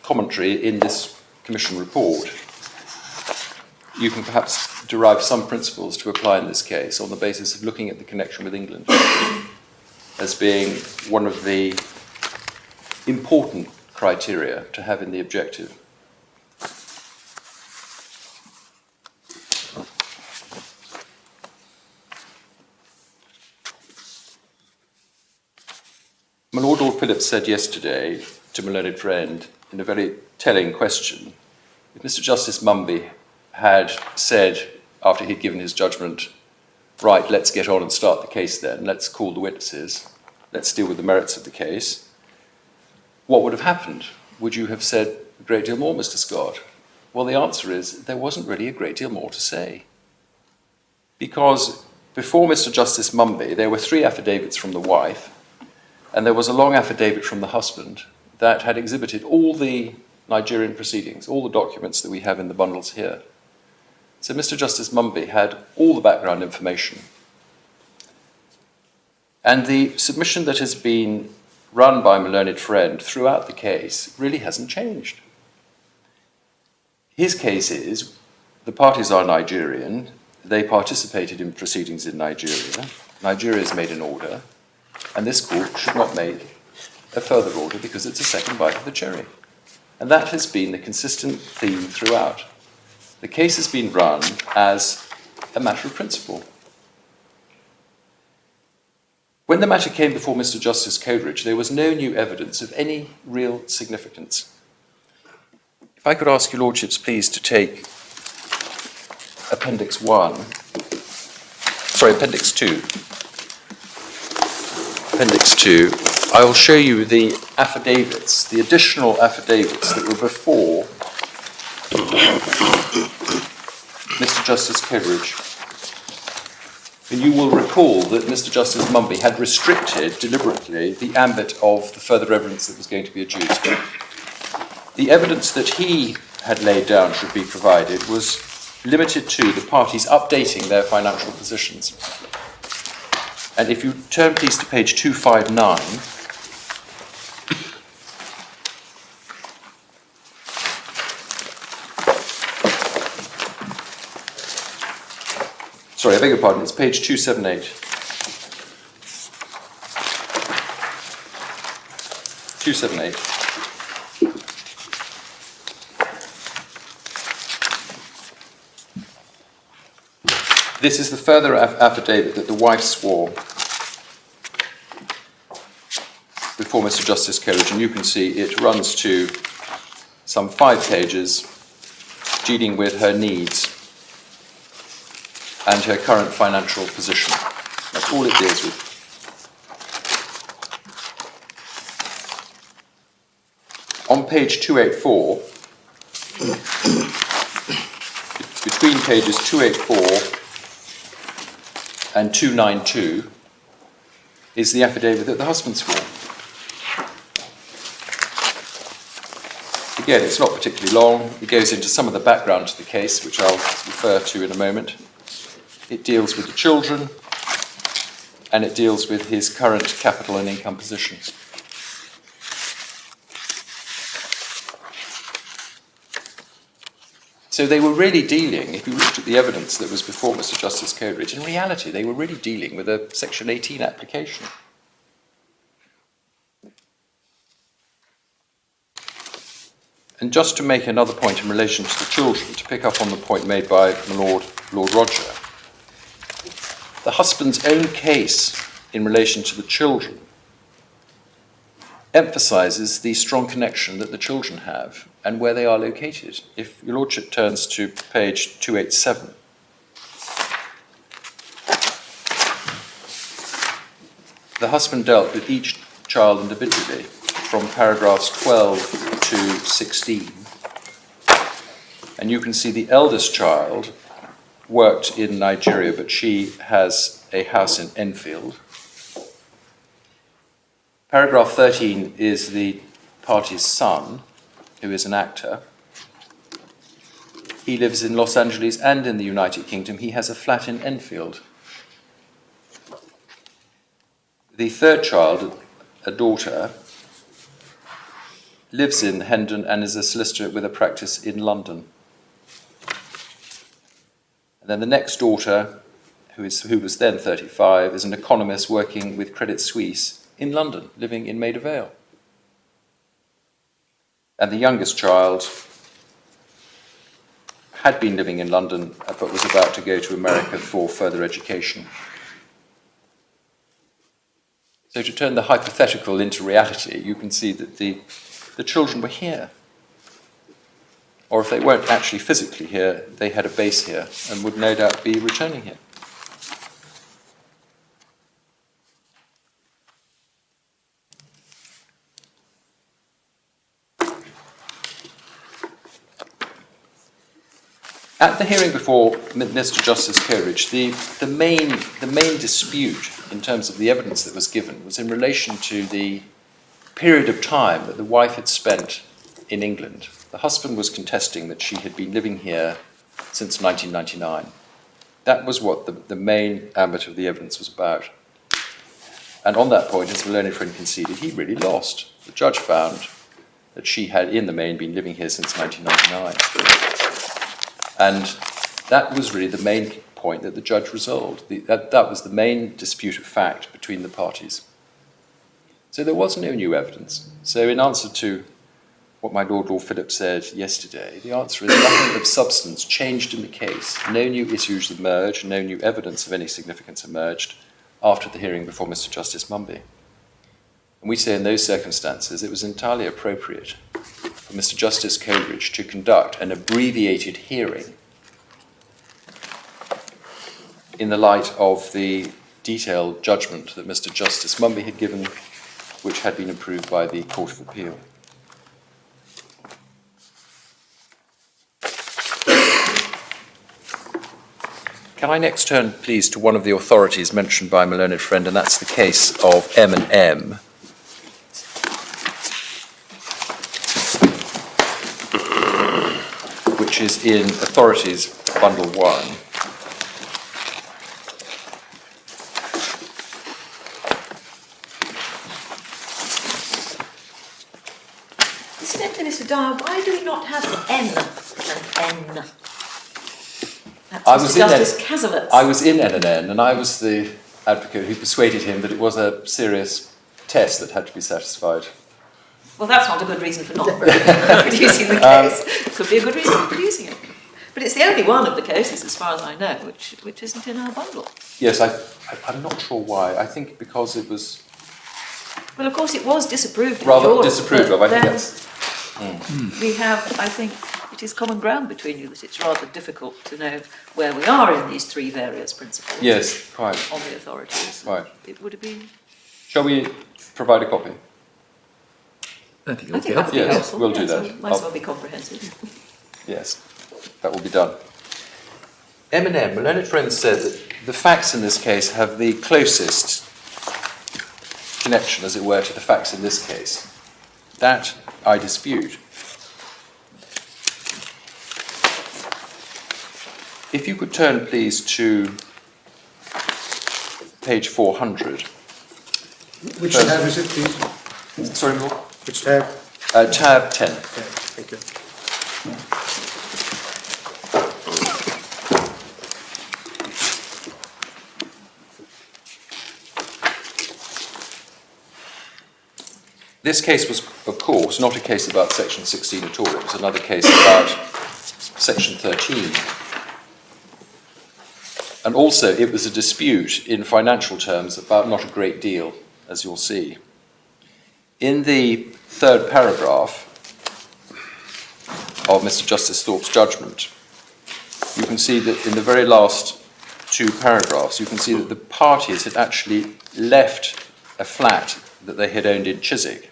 commentary in this Commission report, you can perhaps derive some principles to apply in this case on the basis of looking at the connection with England as being one of the important criteria to have in the objective. My Lord Phillips said yesterday to my learned friend in a very telling question, if Mr. Justice Mumby had said, after he'd given his judgment, right, let's get on and start the case then, let's call the witnesses, let's deal with the merits of the case, what would have happened? Would you have said a great deal more, Mr. Scott? Well, the answer is there wasn't really a great deal more to say. Because before Mr. Justice Mumby, there were 3 affidavits from the wife, and there was a long affidavit from the husband that had exhibited all the Nigerian proceedings, all the documents that we have in the bundles here. So Mr. Justice Mumby had all the background information. And the submission that has been run by my learned friend throughout the case really hasn't changed. His case is, the parties are Nigerian, they participated in proceedings in Nigeria, Nigeria has made an order, and this court should not make a further order because it's a second bite of the cherry. And that has been the consistent theme throughout. The case has been run as a matter of principle. When the matter came before Mr. Justice Coleridge, there was no new evidence of any real significance. If I could ask your lordships, please, to take Appendix 2. Appendix 2, I will show you the affidavits, the additional affidavits that were before Mr. Justice Coleridge. And you will recall that Mr. Justice Mumby had restricted deliberately the ambit of the further evidence that was going to be adduced. The evidence that he had laid down should be provided was limited to the parties updating their financial positions. And if you turn, please, to page 259, sorry, I beg your pardon, it's page 278. 278. This is the further affidavit that the wife swore before Mr. Justice Coleridge, and you can see it runs to some 5 pages dealing with her needs and her current financial position. That's all it deals with. On page 284, between pages 284 and 292 is the affidavit that the husband swore. Again, it's not particularly long. It goes into some of the background to the case, which I'll refer to in a moment. It deals with the children, and it deals with his current capital and income position. So they were really dealing, if you looked at the evidence that was before Mr. Justice Coleridge, in reality they were really dealing with a Section 18 application. And just to make another point in relation to the children, to pick up on the point made by my Lord Roger, the husband's own case in relation to the children emphasises the strong connection that the children have and where they are located. If your lordship turns to page 287, the husband dealt with each child individually. from paragraphs 12 to 16. And you can see the eldest child worked in Nigeria, but she has a house in Enfield. Paragraph 13 is the party's son, who is an actor. He lives in Los Angeles and in the United Kingdom. He has a flat in Enfield. The third child, a daughter, lives in Hendon and is a solicitor with a practice in London. And then the next daughter, who was then 35, is an economist working with Credit Suisse in London, living in Maida Vale. And the youngest child had been living in London, but was about to go to America for further education. So to turn the hypothetical into reality, you can see that the children were here. Or if they weren't actually physically here, they had a base here and would no doubt be returning here. At the hearing before Mr. Justice Coleridge, the main dispute in terms of the evidence that was given was in relation to the period of time that the wife had spent in England. The husband was contesting that she had been living here since 1999. That was what the main ambit of the evidence was about. And on that point, as the learned friend conceded, he really lost. The judge found that she had, in the main, been living here since 1999. And that was really the main point that the judge resolved. That was the main dispute of fact between the parties. So there was no new evidence. So in answer to what my Lord Philip said yesterday, the answer is nothing of substance changed in the case. No new issues emerged, no new evidence of any significance emerged after the hearing before Mr. Justice Mumby. And we say in those circumstances it was entirely appropriate for Mr. Justice Coleridge to conduct an abbreviated hearing in the light of the detailed judgment that Mr. Justice Mumby had given, which had been approved by the Court of Appeal. Can I next turn, please, to one of the authorities mentioned by my learned friend, and that's the case of M&M. Which is in Authorities Bundle 1. Incidentally, Mr. Dyer, why do we not have N and N? That's I was Mr. Justice Cazalet's. I was in N&N, and I was the advocate who persuaded him that it was a serious test that had to be satisfied. Well, that's not a good reason for not producing the case. It could be a good reason for producing it. But it's the only one of the cases, as far as I know, which isn't in our bundle. Yes, I'm not sure why. I think because it was... Well, of course, it was disapproved in rather Europe, disapproved of, I think that's... We have, I think, it is common ground between you that it's rather difficult to know where we are in these three various principles. Yes, quite. On the authorities. Right. It would have been... Shall we provide a copy? I think I think that would be Yes, helpful. we'll do Yes, that. it might as well be comprehensive. Yes, that will be done. M&M, my learned friend said that the facts in this case have the closest connection, as it were, to the facts in this case. That I dispute. If you could turn, please, to page 400. Which tab is it, please? Sorry, Lord? Which tab? Tab 10. Okay, thank you. This case was, of course, not a case about Section 16 at all. It was another case about Section 13. And also, it was a dispute in financial terms about not a great deal, as you'll see. In the third paragraph of Mr. Justice Thorpe's judgment, you can see that in the very last two paragraphs, you can see that the parties had actually left a flat that they had owned in Chiswick.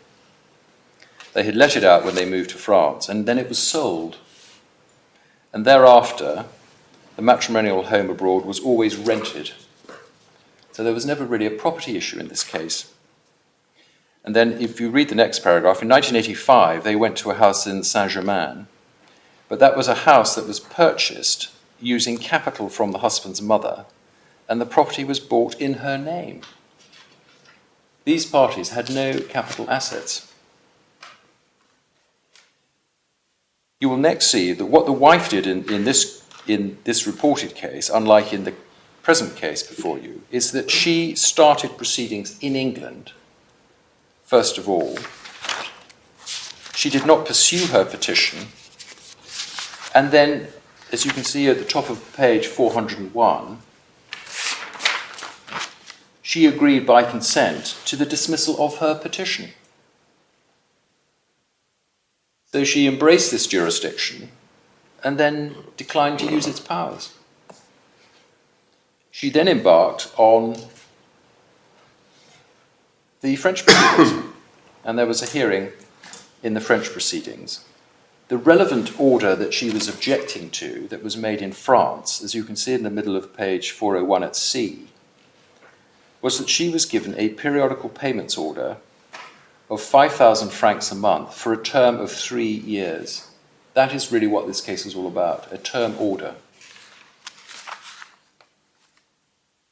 They had let it out when they moved to France, and then it was sold. And thereafter, the matrimonial home abroad was always rented. So there was never really a property issue in this case. And then if you read the next paragraph, in 1985, they went to a house in Saint-Germain, but that was a house that was purchased using capital from the husband's mother, and the property was bought in her name. These parties had no capital assets. You will next see that what the wife did in this reported case, unlike in the present case before you, is that she started proceedings in England. First of all, she did not pursue her petition, and then, as you can see at the top of page 401, she agreed by consent to the dismissal of her petition. So she embraced this jurisdiction and then declined to use its powers. She then embarked on the French proceedings, and there was a hearing in the French proceedings. The relevant order that she was objecting to, that was made in France, as you can see in the middle of page 401 at C, was that she was given a periodical payments order of 5,000 francs a month for a term of 3 years. That is really what this case is all about, a term order.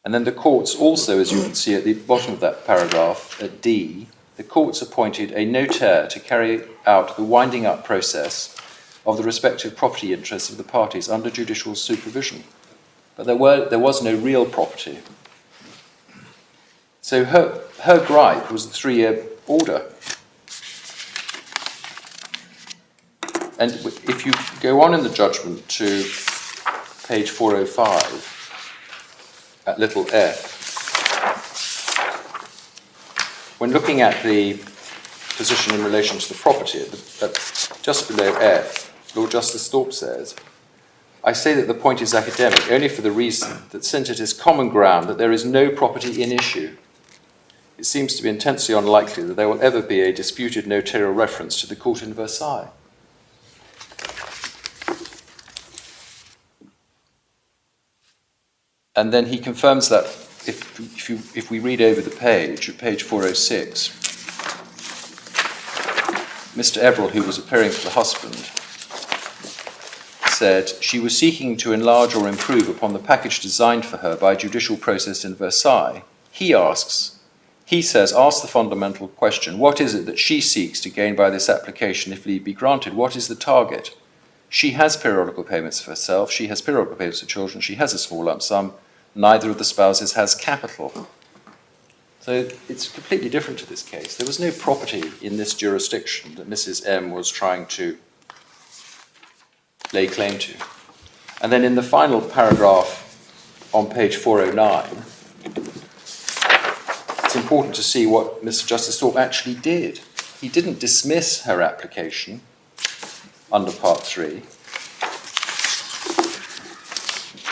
And then the courts also, as you can see at the bottom of that paragraph, at D, the courts appointed a notaire to carry out the winding up process of the respective property interests of the parties under judicial supervision. But there was no real property. So her gripe was the 3-year order. And if you go on in the judgment to page 405, at little f, when looking at the position in relation to the property, just below f, Lord Justice Thorpe says, I say that the point is academic only for the reason that since it is common ground that there is no property in issue, it seems to be intensely unlikely that there will ever be a disputed notarial reference to the court in Versailles. And then he confirms that if we read over the page, at page 406, Mr. Everell, who was appearing for the husband, said she was seeking to enlarge or improve upon the package designed for her by a judicial process in Versailles. He says, ask the fundamental question, what is it that she seeks to gain by this application if leave be granted? What is the target? She has periodical payments for herself, she has periodical payments for children, she has a small lump sum, neither of the spouses has capital. So it's completely different to this case. There was no property in this jurisdiction that Mrs. M was trying to lay claim to. And then in the final paragraph on page 409, it's important to see what Mr. Justice Thorpe actually did. He didn't dismiss her application under Part 3.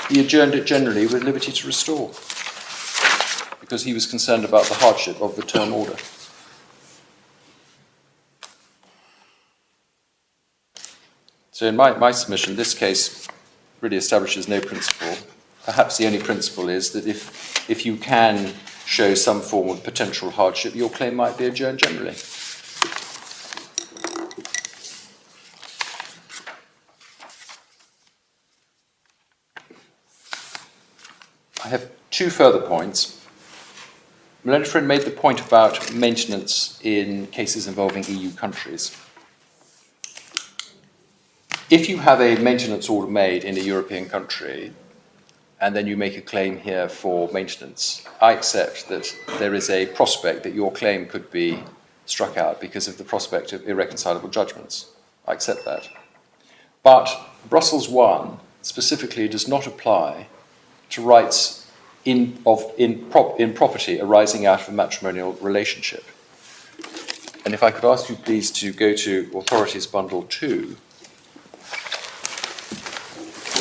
He adjourned it generally with liberty to restore, because he was concerned about the hardship of the term order. So in my submission, this case really establishes no principle. Perhaps the only principle is that if you can show some form of potential hardship, your claim might be adjourned generally. I have 2 further points. My learned friend made the point about maintenance in cases involving EU countries. If you have a maintenance order made in a European country, and then you make a claim here for maintenance, I accept that there is a prospect that your claim could be struck out because of the prospect of irreconcilable judgments. I accept that. But Brussels 1 specifically does not apply to rights in property arising out of a matrimonial relationship. And if I could ask you please to go to Authorities Bundle 2,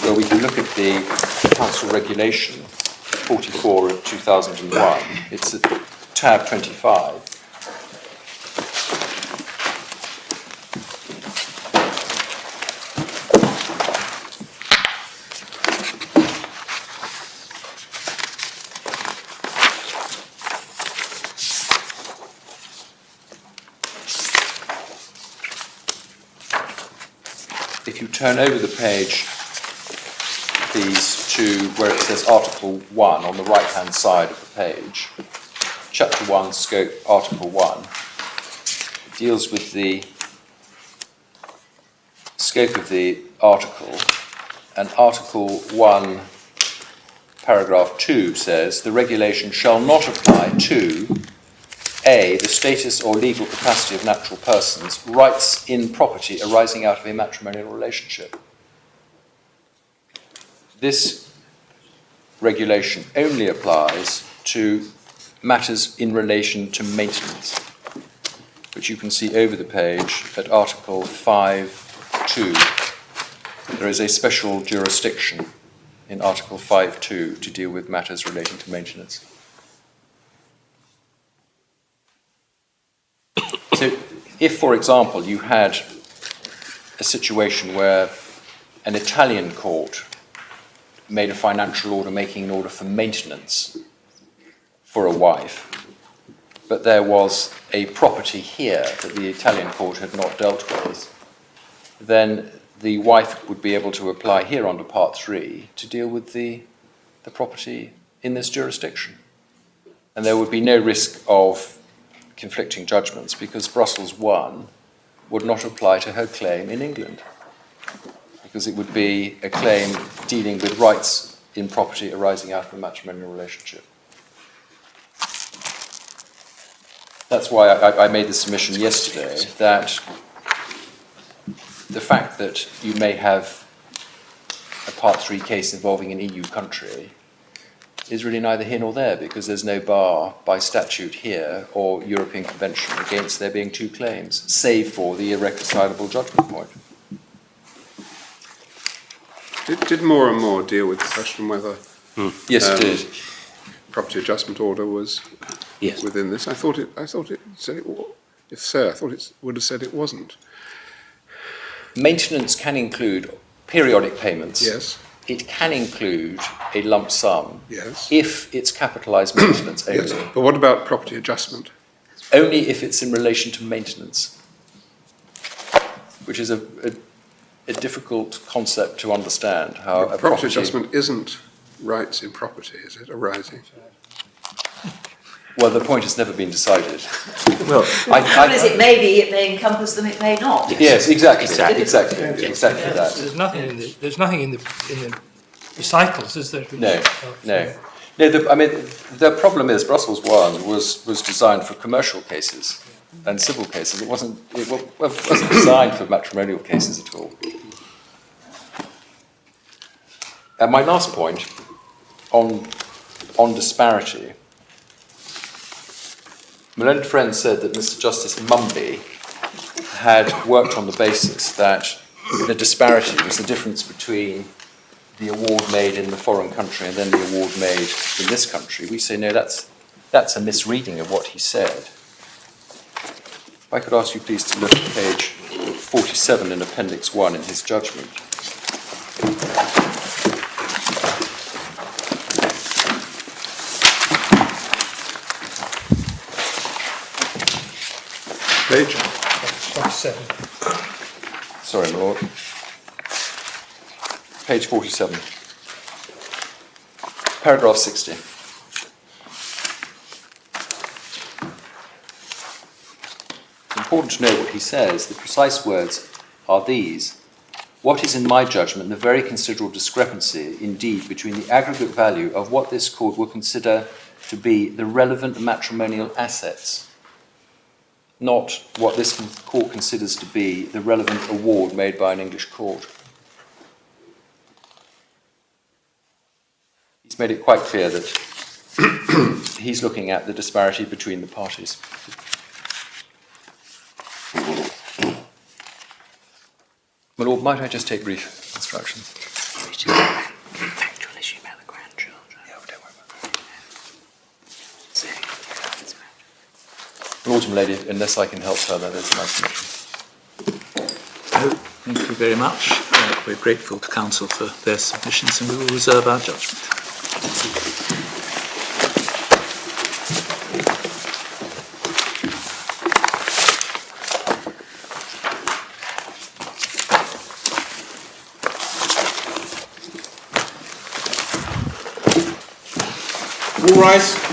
where we can look at the Council Regulation 44 of 2001. It's at tab 25. if you turn over the page, please, to where it says Article 1 on the right-hand side of the page, Chapter 1, Scope, Article 1, deals with the scope of the article, and Article 1, Paragraph 2 says, the regulation shall not apply to A, the status or legal capacity of natural persons, rights in property arising out of a matrimonial relationship. This regulation only applies to matters in relation to maintenance, which you can see over the page at Article 5.2. There is a special jurisdiction in Article 5.2 to deal with matters relating to maintenance. So if, for example, you had a situation where an Italian court made a financial order making an order for maintenance for a wife, but there was a property here that the Italian court had not dealt with, then the wife would be able to apply here under Part 3 to deal with the property in this jurisdiction. And there would be no risk of conflicting judgments because Brussels 1 would not apply to her claim in England, because it would be a claim dealing with rights in property arising out of a matrimonial relationship. That's why I made the submission yesterday that the fact that you may have a Part 3 case involving an EU country is really neither here nor there, because there's no bar by statute here or European Convention against there being two claims, save for the irreconcilable judgment point. Did More and More deal with the question whether Yes, it did. property adjustment order was within this? I thought it said it was. If so, I thought it would have said it wasn't. Maintenance can include periodic payments. Yes. It can include a lump sum. Yes. If it's capitalised maintenance only. Yes. But what about property adjustment? Only if it's in relation to maintenance, which is a difficult concept to understand. How a property adjustment isn't rights in property, is it, arising? Well, the point has never been decided. Well, it may be, it may encompass them, it may not. Yes, exactly that. There's nothing in the recitals, is there? No. The problem is Brussels 1 was designed for commercial cases and civil cases. It wasn't designed for matrimonial cases at all. And my last point on disparity. My learned friend said that Mr. Justice Mumby had worked on the basis that the disparity was the difference between the award made in the foreign country and then the award made in this country. We say, no, that's a misreading of what he said. If I could ask you please to look at page 47 in Appendix 1 in his judgment. Page? 47. Sorry, my lord. Page 47. Paragraph 60. It's important to know what he says. The precise words are these. What is, in my judgment, the very considerable discrepancy, indeed, between the aggregate value of what this court will consider to be the relevant matrimonial assets, not what this court considers to be the relevant award made by an English court. He's made it quite clear that he's looking at the disparity between the parties. My lord, might I just take brief instructions? Factual issue about the grandchildren. Yeah, don't worry about that. Lord and Lady, unless I can help further, there's my submission. Thank you very much. We're grateful to counsel for their submissions and we will reserve our judgment. All rise.